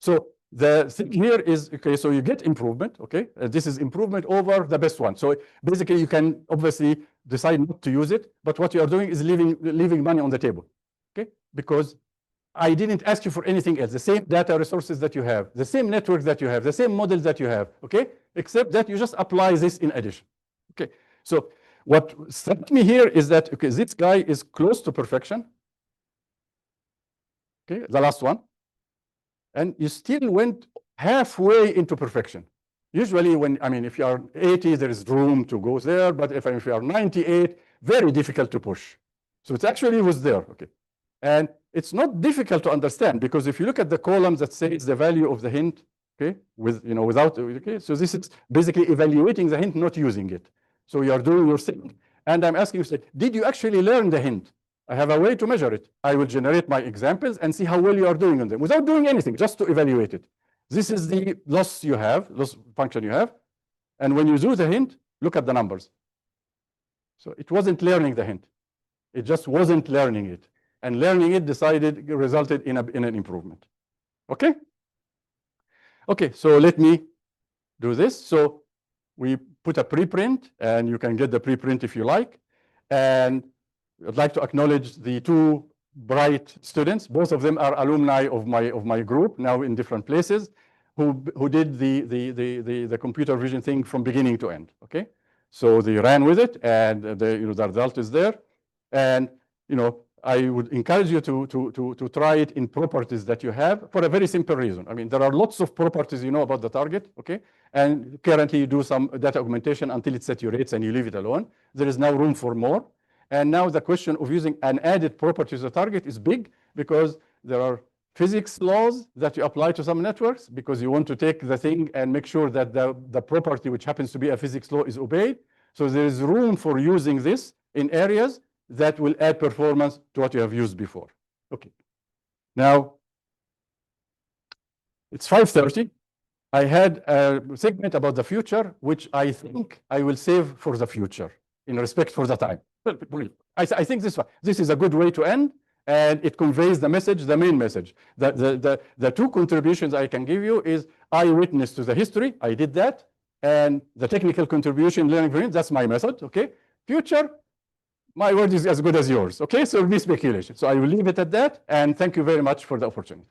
So the thing here is, okay, so you get improvement, okay? This is improvement over the best one. So basically you can obviously decide not to use it, but what you are doing is leaving money on the table, okay? Because I didn't ask you for anything else. The same data resources that you have, the same networks that you have, the same models that you have, okay? Except that you just apply this in addition, okay? So what struck me here is that, okay, this guy is close to perfection, okay, the last one. And you still went halfway into perfection. Usually if you are 80, there is room to go there, but if you are 98, very difficult to push. So it actually was there, okay? And it's not difficult to understand, because if you look at the columns that says the value of the hint, okay, without, okay, so this is basically evaluating the hint, not using it. So you are doing your thing. And I'm asking you, did you actually learn the hint? I have a way to measure it. I will generate my examples and see how well you are doing on them without doing anything, just to evaluate it. This is the loss function you have. And when you do the hint, look at the numbers. So it wasn't learning the hint. It just wasn't learning it. And learning it resulted in an improvement. Okay? Okay, so let me do this. So we put a preprint, and you can get the preprint if you like. And I'd like to acknowledge the 2 bright students. Both of them are alumni of my group, now in different places, who did the computer vision thing from beginning to end, okay? So they ran with it, and the result is there. And I would encourage you to try it in properties that you have for a very simple reason. I mean, there are lots of properties about the target, okay? And currently you do some data augmentation until it saturates and you leave it alone. There is now room for more. And now the question of using an added property as a target is big, because there are physics laws that you apply to some networks, because you want to take the thing and make sure that the property, which happens to be a physics law, is obeyed. So there is room for using this in areas that will add performance to what you have used before. Okay. Now, it's 5:30. I had a segment about the future, which I think I will save for the future in respect for the time. I think this is a good way to end, and it conveys the message, the main message. The two contributions I can give you is eyewitness to the history. I did that. And the technical contribution, learning from it, that's my method, okay? Future, my word is as good as yours, okay? So no speculation. So I will leave it at that, and thank you very much for the opportunity.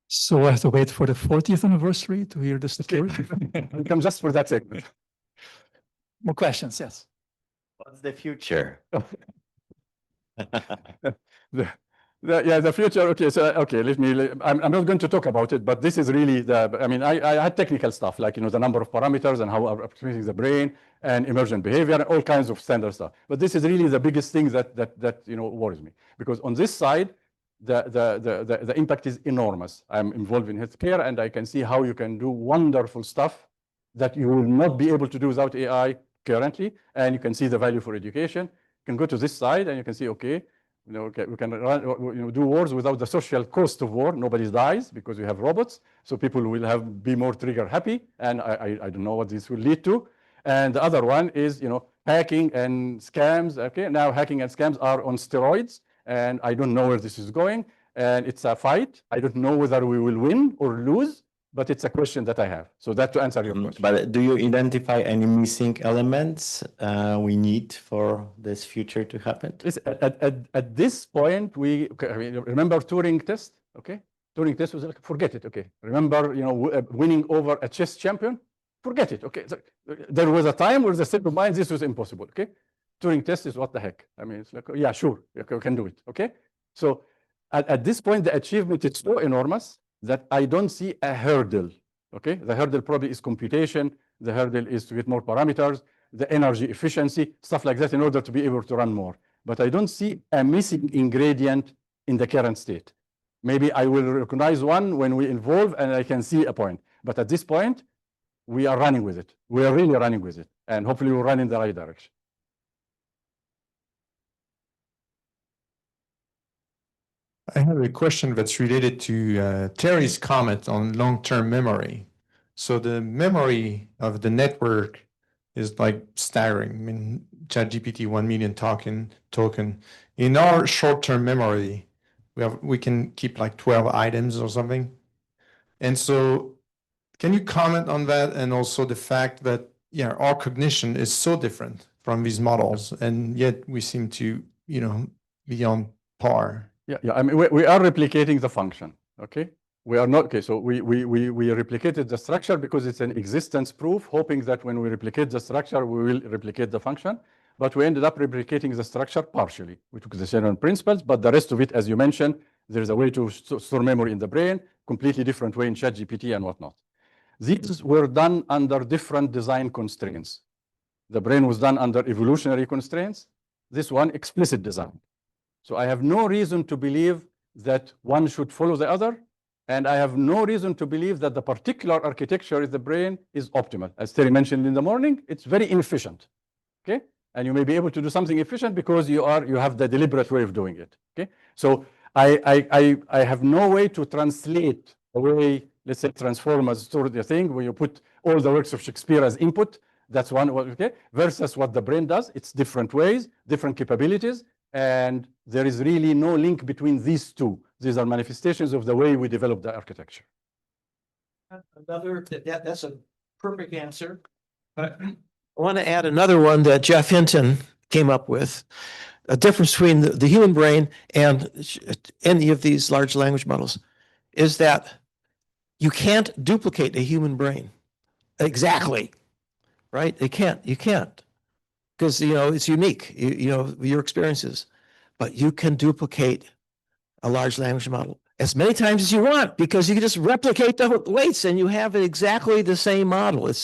So I have to wait for the 40th anniversary to hear this story. I'll come just for that segment. More questions, yes. What's the future? The future. Okay, so I'm not going to talk about it, but this is really I had technical stuff like the number of parameters and how I'm optimizing the brain and emergent behavior and all kinds of standard stuff. But this is really the biggest thing that worries me, because on this side the impact is enormous. I'm involved in healthcare, and I can see how you can do wonderful stuff that you will not be able to do without AI currently, and you can see the value for education. You can go to this side and you can see, okay, we can run, do wars without the social cost of war. Nobody dies because we have robots, so people will be more trigger happy, and I don't know what this will lead to. And the other one is hacking and scams. Okay, now hacking and scams are on steroids, and I don't know where this is going, and it's a fight. I don't know whether we will win or lose, but it's a question that I have. So that to answer your question. But do you identify any missing elements we need for this future to happen? At this point, remember Turing test, okay? Turing test was like, forget it, okay? Remember, winning over a chess champion? Forget it, okay? So, there was a time where the state of mind, this was impossible, okay? Turing test is what the heck? I mean, it's like, yeah, sure, we can do it, okay? So at this point, the achievement is so enormous that I don't see a hurdle, okay? The hurdle probably is computation. The hurdle is to get more parameters, the energy efficiency, stuff like that in order to be able to run more. But I don't see a missing ingredient in the current state. Maybe I will recognize one when we evolve and I can see a point. But at this point, we are running with it. We are really running with it. And hopefully we'll run in the right direction. I have a question that's related to Terry's comment on long-term memory. So the memory of the network is like staggering. I mean, ChatGPT 1 million token. In our short-term memory, we can keep like 12 items or something. And so can you comment on that, and also the fact that our cognition is so different from these models, and yet we seem to be on par? Yeah. I mean, we are replicating the function. Okay, we are not. Okay, so we replicated the structure because it's an existence proof, hoping that when we replicate the structure, we will replicate the function. But we ended up replicating the structure partially. We took the general principles, but the rest of it, as you mentioned, there is a way to store memory in the brain, completely different way in ChatGPT and whatnot. These were done under different design constraints. The brain was done under evolutionary constraints. This one, explicit design. So I have no reason to believe that one should follow the other, and I have no reason to believe that the particular architecture of the brain is optimal. As Terry mentioned in the morning, it's very inefficient, okay? And you may be able to do something efficient because you have the deliberate way of doing it, okay? So I have no way to translate the way, let's say, transformers store the thing, where you put all the works of Shakespeare as input. That's one, okay? Versus what the brain does. It's different ways, different capabilities. And there is really no link between these two. These are manifestations of the way we develop the architecture. That's a perfect answer. But I want to add another one that Jeff Hinton came up with, a difference between the human brain and any of these large language models. is that you can't duplicate a human brain exactly, right? You can't, because, you know, it's unique, you know, your experiences, but you can duplicate a large language model as many times as you want, because you can just replicate the weights and you have exactly the same model. It's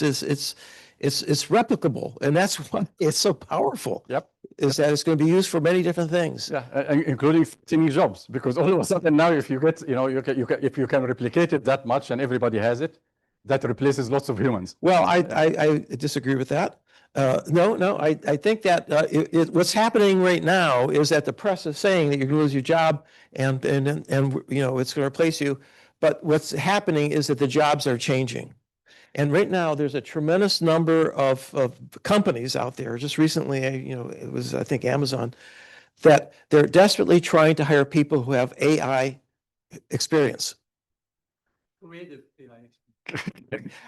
replicable, and that's why it's so powerful. Yep. Is that it's going to be used for many different things. Yeah, including fitting jobs, because all of a sudden now, if you get, you know, if you can replicate it that much and everybody has it, that replaces lots of humans. Well, I disagree with that. No, I think that what's happening right now is that the press is saying that you're going to lose your job and you know, it's going to replace you. But what's happening is that the jobs are changing. And right now, there's a tremendous number of companies out there. Just recently, you know, it was, I think, Amazon, that they're desperately trying to hire people who have AI experience. Creative AI.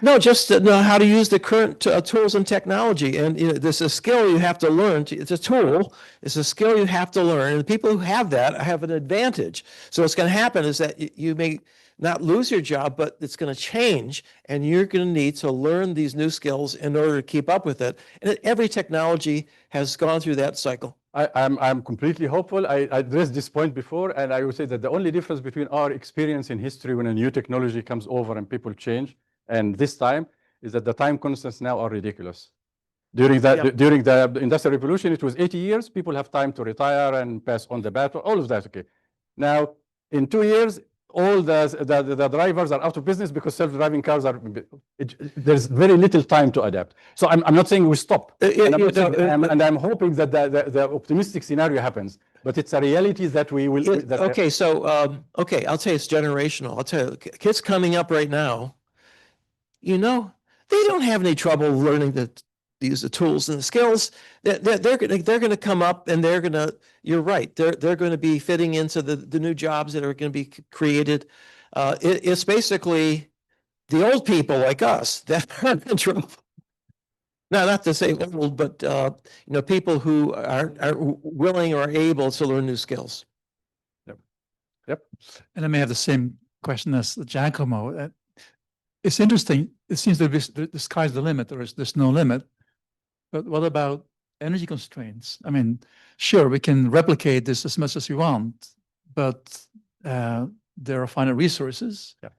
No, just to know how to use the current tools and technology. And you know, this is a skill you have to learn. It's a tool. It's a skill you have to learn. And the people who have that have an advantage. So what's going to happen is that you may not lose your job, but it's going to change. And you're going to need to learn these new skills in order to keep up with it. And every technology has gone through that cycle. I'm completely hopeful. I addressed this point before, and I would say that the only difference between our experience in history when a new technology comes over and people change, and this time, is that the time constants now are ridiculous. During the Industrial Revolution, it was 80 years. People have time to retire and pass on the baton, all of that, okay. Now, in 2 years, all the drivers are out of business because self-driving cars are, there's very little time to adapt. So I'm not saying we stop. And I'm hoping that the optimistic scenario happens, but it's a reality that we will. Okay, so, okay, I'll tell you it's generational. I'll tell you, kids coming up right now, you know, they don't have any trouble learning to use the tools and the skills. They're going to come up and they're going to, you're right, they're going to be fitting into the new jobs that are going to be created. It's basically the old people like us that are in trouble. Now, not to say old, but you know, people who are willing or able to learn new skills. Yep. And I may have the same question as Giacomo. It's interesting. It seems that the sky's the limit, or there's no limit. But what about energy constraints? I mean, sure, we can replicate this as much as we want, but there are finite resources. Yeah.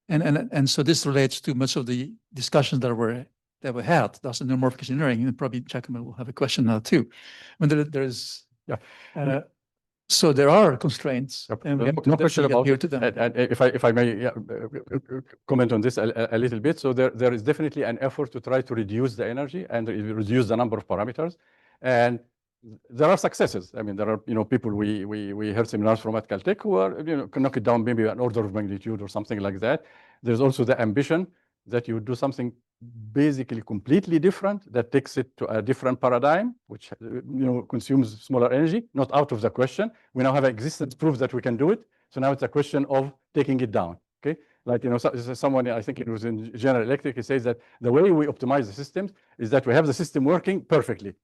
And so this relates to much of the discussions that we had. That's the neuromorphic engineering, and probably Giacomo will have a question now too. When there's so there are constraints. Yep. And we have No question about it. To them. And if I may comment on this a little bit. So there is definitely an effort to try to reduce the energy and reduce the number of parameters. And there are successes. I mean, there are, you know, people we heard seminars from at Caltech who are, you know, can knock it down maybe an order of magnitude or something like that. There's also the ambition that you do something basically completely different that takes it to a different paradigm, which, you know, consumes smaller energy, not out of the question. We now have existence proof that we can do it. So now it's a question of taking it down, okay? Like, you know, someone, I think it was in General Electric, he says that the way we optimize the systems is that we have the system working perfectly.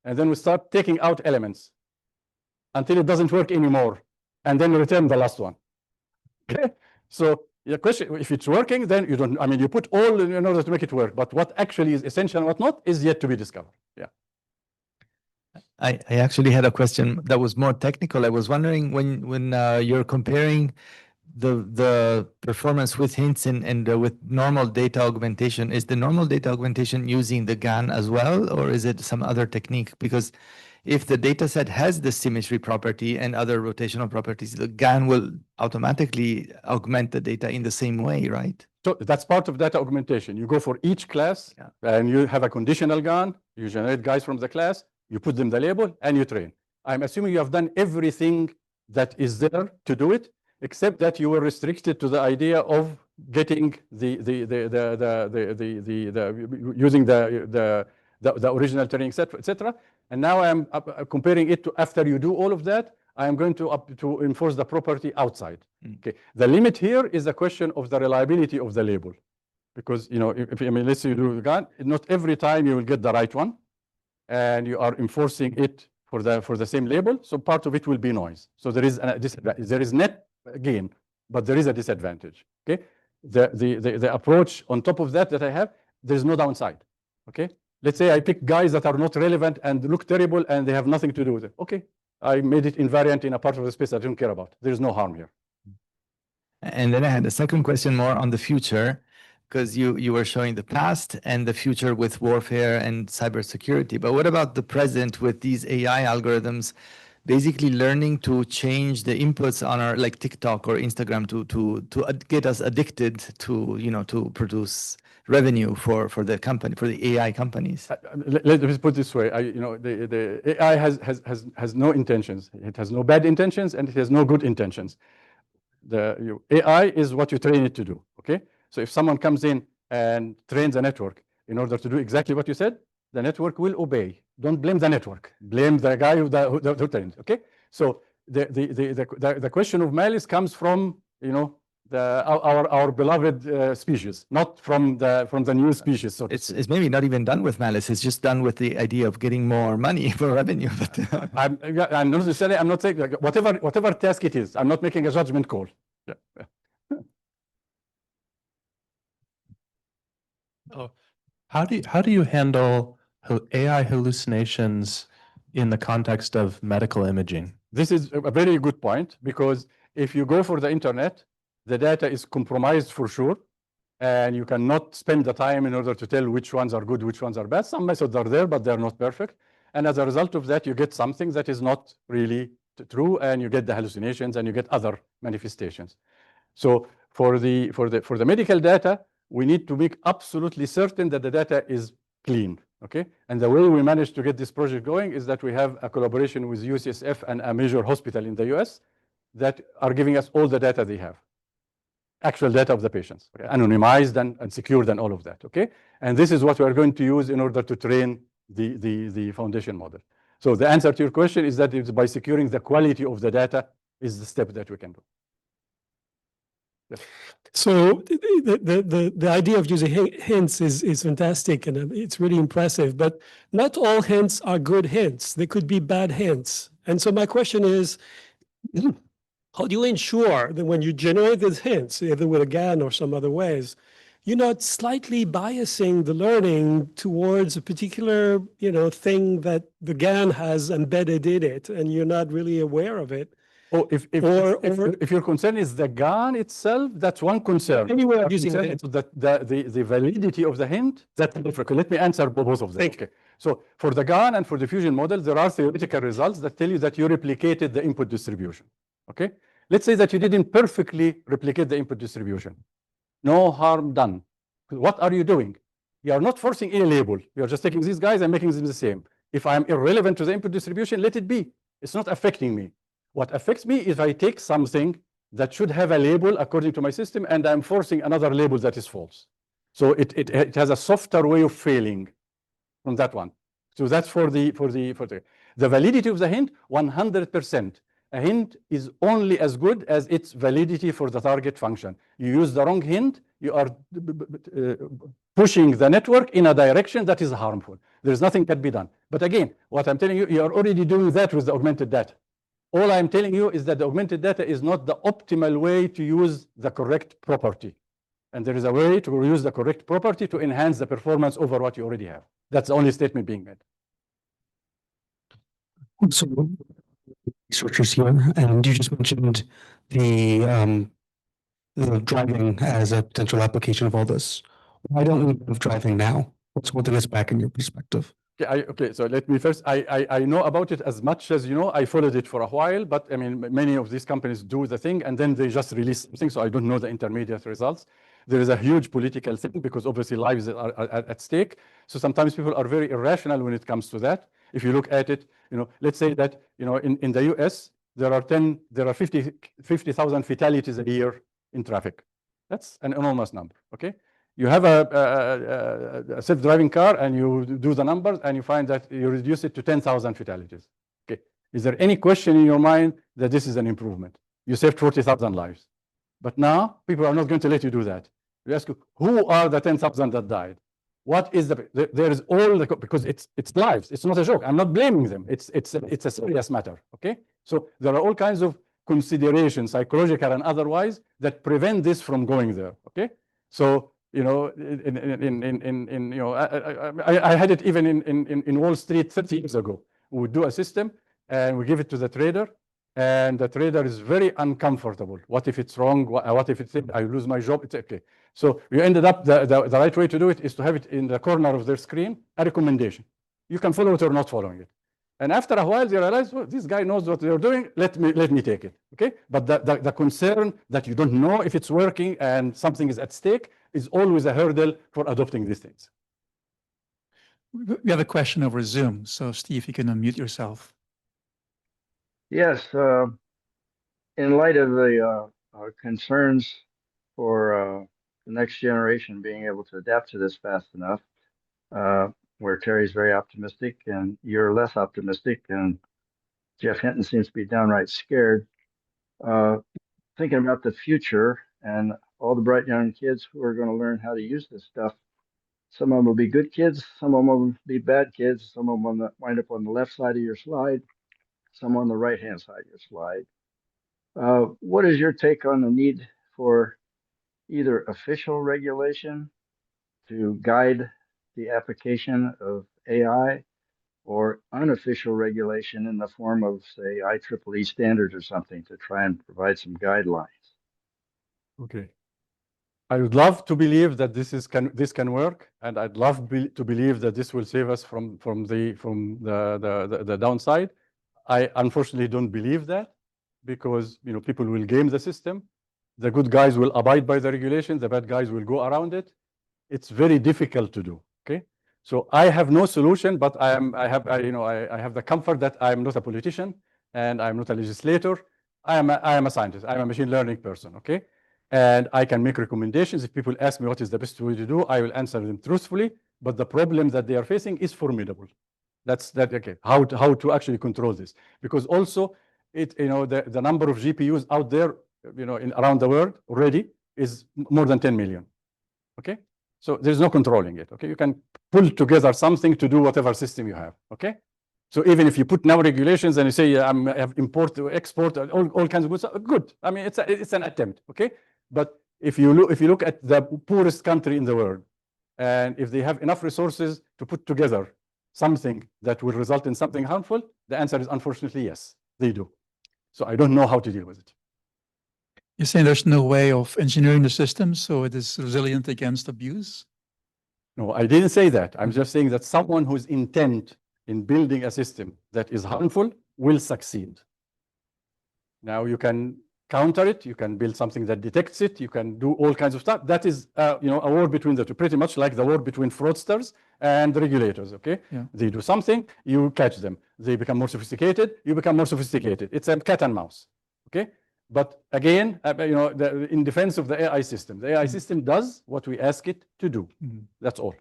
And then we start taking out elements until it doesn't work anymore. And then return the last one, okay? So the question, if it's working, then you don't, I mean, you put all in order to make it work, but what actually is essential and what not is yet to be discovered. Yeah. I actually had a question that was more technical. I was wondering when you're comparing the performance with hints and with normal data augmentation, is the normal data augmentation using the GAN as well, or is it some other technique? Because if the data set has the symmetry property and other rotational properties, the GAN will automatically augment the data in the same way, right? So that's part of data augmentation. You go for each class and you have a conditional GAN, you generate guys from the class, you put them the label and you train. I'm assuming you have done everything that is there to do it, except that you were restricted to the idea of getting using the original training set, etc. And now I'm comparing it to after you do all of that, I am going to enforce the property outside. Okay. The limit here is the question of the reliability of the label, because, you know, if I mean, let's say you do GAN, not every time you will get the right one, and you are enforcing it for the same label. So part of it will be noise. So there is net gain but there is a disadvantage. Okay, the approach on top of that I have, there's no downside. Okay, let's say I pick guys that are not relevant and look terrible and they have nothing to do with it. Okay, I made it invariant in a part of the space I don't care about. There's no harm here. And then I had a second question more on the future, because you were showing the past and the future with warfare and cybersecurity. But what about the present with these AI algorithms basically learning to change the inputs on our, like TikTok or Instagram, to get us addicted to, you know, to produce revenue for the company, for the AI companies? Let me put it this way. You know, the AI has no intentions. It has no bad intentions and it has no good intentions. AI is what you train it to do. Okay, so if someone comes in and trains a network in order to do exactly what you said, the network will obey. Don't blame the network. Blame the guy who trained. Okay, so the question of malice comes from, you know, our beloved species, not from the new species. So it's maybe not even done with malice. It's just done with the idea of getting more money for revenue. But I'm not necessarily. I'm not saying, like, whatever task it is. I'm not making a judgment call. Yeah. Oh, how do you handle AI hallucinations in the context of medical imaging? This is a very good point, because if you go for the internet, the data is compromised for sure, and you cannot spend the time in order to tell which ones are good, which ones are bad. Some methods are there, but they're not perfect. And as a result of that, you get something that is not really true, and you get the hallucinations and you get other manifestations. So for the medical data, we need to make absolutely certain that the data is clean. Okay, and the way we managed to get this project going is that we have a collaboration with UCSF and a major hospital in the US that are giving us all the data they have, actual data of the patients, okay, anonymized and secured and all of that. Okay, and this is what we are going to use in order to train the foundation model. So the answer to your question is that it's by securing the quality of the data is the step that we can do. Yes. So the idea of using hints is fantastic, and it's really impressive, but not all hints are good hints. They could be bad hints. And so my question is, how do you ensure that when you generate these hints, either with a GAN or some other ways, you're not slightly biasing the learning towards a particular, you know, thing that the GAN has embedded in it and you're not really aware of it? Oh, if your concern is the GAN itself, that's one concern. Any way of using the hint. The validity of the hint, that's different. Let me answer both of them. Thank you. Okay. So for the GAN and for the fusion model, there are theoretical results that tell you that you replicated the input distribution. Okay. Let's say that you didn't perfectly replicate the input distribution. No harm done. What are you doing? You are not forcing any label. You are just taking these guys and making them the same. If I'm irrelevant to the input distribution, let it be. It's not affecting me. What affects me is I take something that should have a label according to my system, and I'm forcing another label that is false. So it has a softer way of failing from that one. So that's for the validity of the hint, 100%. A hint is only as good as its validity for the target function. You use the wrong hint, you are pushing the network in a direction that is harmful. There's nothing that can be done. But again, what I'm telling you, you are already doing that with the augmented data. All I'm telling you is that the augmented data is not the optimal way to use the correct property. And there is a way to use the correct property to enhance the performance over what you already have. That's the only statement being made. So, researchers here, and you just mentioned the driving as a potential application of all this. Why don't we have driving now? What's holding us back in your perspective? Okay, so let me first, I know about it as much as you know. I followed it for a while, but I mean, many of these companies do the thing and then they just release something, so I don't know the intermediate results. There is a huge political thing because obviously lives are at stake. So sometimes people are very irrational when it comes to that. If you look at it, you know, let's say that, you know, in the US, there are 50,000 fatalities a year in traffic. That's an enormous number, okay? You have a self-driving car and you do the numbers and you find that you reduce it to 10,000 fatalities. Okay, is there any question in your mind that this is an improvement? You saved 40,000 lives. But now people are not going to let you do that. You ask, who are the 10,000 that died? What is there is all the, because it's lives. It's not a joke. I'm not blaming them. It's a serious matter. Okay, so there are all kinds of considerations, psychological and otherwise, that prevent this from going there. Okay, so you know, I had it even in Wall Street 30 years ago. We would do a system and we give it to the trader, and the trader is very uncomfortable. What if it's wrong? What if it's I lose my job? It's okay. So you ended up the right way to do it is to have it in the corner of their screen, a recommendation. You can follow it or not following it. And after a while, they realize, well, this guy knows what they're doing. Let me take it. Okay. But the concern that you don't know if it's working and something is at stake is always a hurdle for adopting these things. We have a question over Zoom. So Steve, you can unmute yourself. Yes, in light of the concerns for the next generation being able to adapt to this fast enough, where Terry's very optimistic and you're less optimistic, and Jeff Hinton seems to be downright scared, thinking about the future and all the bright young kids who are going to learn how to use this stuff. Some of them will be good kids, some of them will be bad kids, some of them will wind up on the left side of your slide, some on the right-hand side of your slide. What is your take on the need for either official regulation to guide the application of AI, or unofficial regulation in the form of, say, IEEE standards or something to try and provide some guidelines? Okay. I would love to believe that this can work, and I'd love to believe that this will save us from the downside. I unfortunately don't believe that, because people will game the system. The good guys will abide by the regulations. The bad guys will go around it. It's very difficult to do. Okay, so I have no solution, but I have the comfort that I'm not a politician and I'm not a legislator. I am a scientist. I'm a machine learning person. Okay, and I can make recommendations. If people ask me what is the best way to do, I will answer them truthfully. But the problem that they are facing is formidable. Okay. How to actually control this? Because also the number of GPUs out there around the world already is more than 10 million. Okay, so there's no controlling it. Okay, you can pull together something to do whatever system you have. Okay, so even if you put now regulations and you say I have import, export, all kinds of goods, good. I mean, it's an attempt. Okay, but if you look at the poorest country in the world, and if they have enough resources to put together something that will result in something harmful, the answer is unfortunately yes, they do. So I don't know how to deal with it. You're saying there's no way of engineering the system so it is resilient against abuse? No, I didn't say that. I'm just saying that someone who's intent in building a system that is harmful will succeed. Now you can counter it. You can build something that detects it. You can do all kinds of stuff. That is, a war between the two, pretty much like the war between fraudsters and regulators. Okay, yeah. They do something, you catch them. They become more sophisticated. You become more sophisticated. It's a cat and mouse. Okay, but again, in defense of the AI system, the AI system does what we ask it to do. That's all.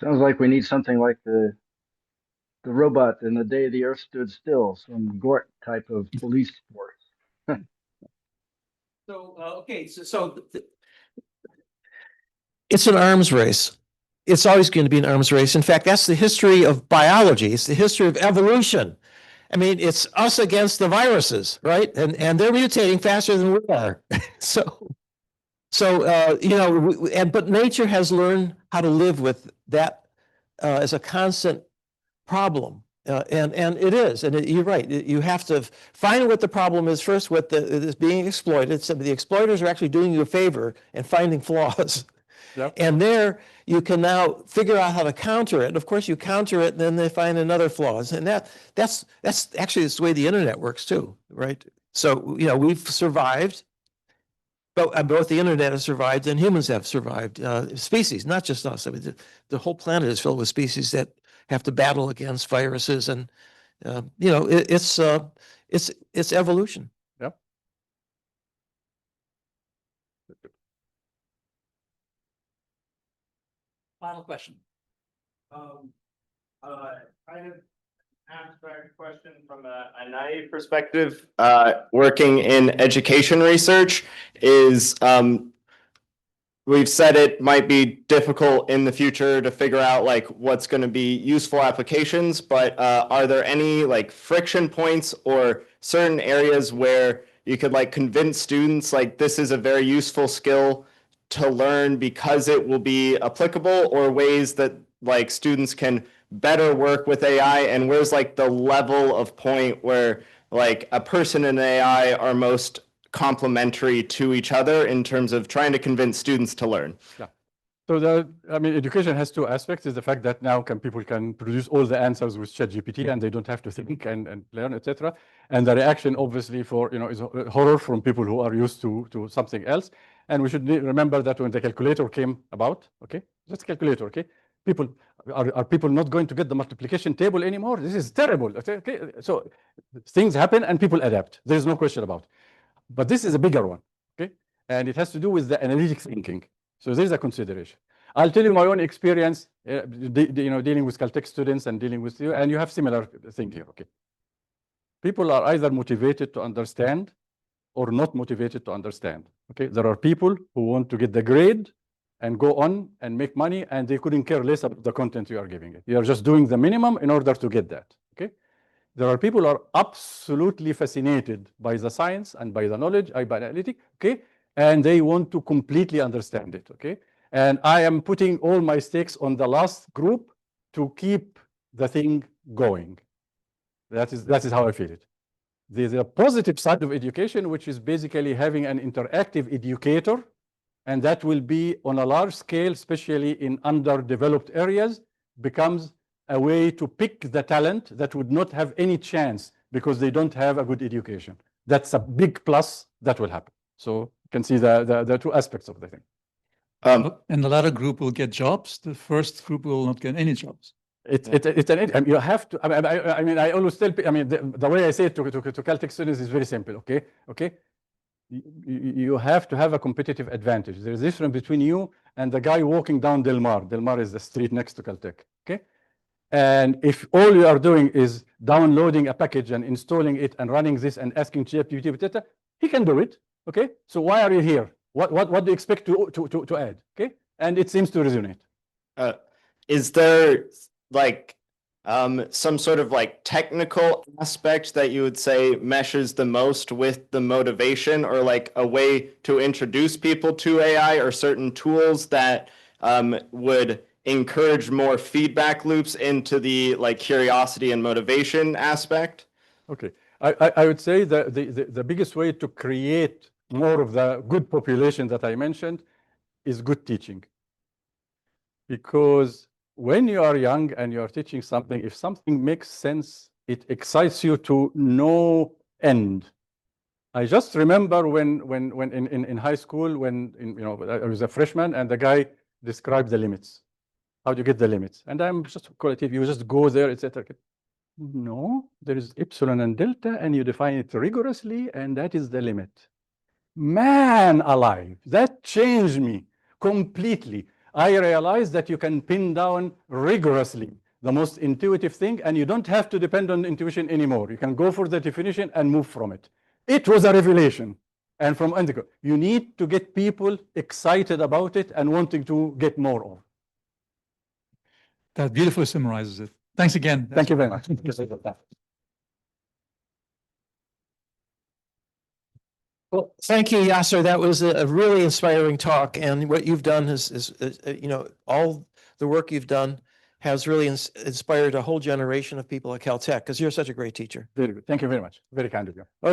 Sounds like we need something like the robot in the day the earth stood still, some Gort type of police force. So, okay, so it's an arms race. It's always going to be an arms race. In fact, that's the history of biology. It's the history of evolution. I mean, it's us against the viruses, right? And they're mutating faster than we are. But nature has learned how to live with that as a constant problem. And it is, and you're right. You have to find what the problem is first, what is being exploited. So the exploiters are actually doing you a favor and finding flaws. Yep. And there you can now figure out how to counter it. Of course, you counter it, and then they find another flaws. And that's actually the way the internet works too, right? So we've survived. But both the internet has survived and humans have survived. Species, not just us. I mean, the whole planet is filled with species that have to battle against viruses, and it's evolution. Yep. Final question. Kind of abstract question from a naive perspective. Working in education research is we've said it might be difficult in the future to figure out like what's going to be useful applications, but are there any like friction points or certain areas where you could like convince students like this is a very useful skill to learn because it will be applicable, or ways that like students can better work with AI, and where's like the level of point where like a person and AI are most complementary to each other in terms of trying to convince students to learn? Yeah. So education has two aspects. Is the fact that now people can produce all the answers with ChatGPT and they don't have to think and learn, etc. And the reaction, obviously, is horror from people who are used to something else. And we should remember that when the calculator came about, okay, just calculator, okay, are people not going to get the multiplication table anymore? This is terrible. Okay, so things happen and people adapt. There is no question about it. But this is a bigger one, okay, and it has to do with the analytic thinking. So there's a consideration. I'll tell you my own experience, dealing with Caltech students and dealing with you, and you have similar thing here, okay? People are either motivated to understand or not motivated to understand, okay? There are people who want to get the grade and go on and make money, and they couldn't care less about the content you are giving it. You are just doing the minimum in order to get that, okay? There are people who are absolutely fascinated by the science and by the knowledge, by analytic, okay? And they want to completely understand it, okay? And I am putting all my stakes on the last group to keep the thing going. That is how I feel it. There's a positive side of education, which is basically having an interactive educator, and that will be on a large scale, especially in underdeveloped areas, becomes a way to pick the talent that would not have any chance because they don't have a good education. That's a big plus that will happen. So you can see the two aspects of the thing. And the latter group will get jobs. The first group will not get any jobs. You have to. I always tell. The way I say it to Caltech students is very simple. Okay. You have to have a competitive advantage. There's a difference between you and the guy walking down Del Mar. Del Mar is the street next to Caltech. Okay. And if all you are doing is downloading a package and installing it and running this and asking ChatGPT, etc., he can do it. Okay. So why are you here? What do you expect to add? Okay. And it seems to resonate. Is there like some sort of like technical aspect that you would say meshes the most with the motivation, or like a way to introduce people to AI, or certain tools that would encourage more feedback loops into the like curiosity and motivation aspect? Okay, I would say that the biggest way to create more of the good population that I mentioned is good teaching. Because when you are young and you are teaching something, if something makes sense, it excites you to no end. I just remember when in high school, I was a freshman and the guy described the limits. How do you get the limits? And I'm just qualitative, you just go there, etc. No, there is epsilon and delta, and you define it rigorously, and that is the limit. Man alive, that changed me completely. I realized that you can pin down rigorously the most intuitive thing, and you don't have to depend on intuition anymore. You can go for the definition and move from it. It was a revelation. And from Indigo, you need to get people excited about it and wanting to get more of. That beautifully summarizes it. Thanks again. Thank you very much. Well, thank you, Yaser. That was a really inspiring talk, and what you've done is all the work you've done has really inspired a whole generation of people at Caltech, because you're such a great teacher. Very good. Thank you very much. Very kind of you.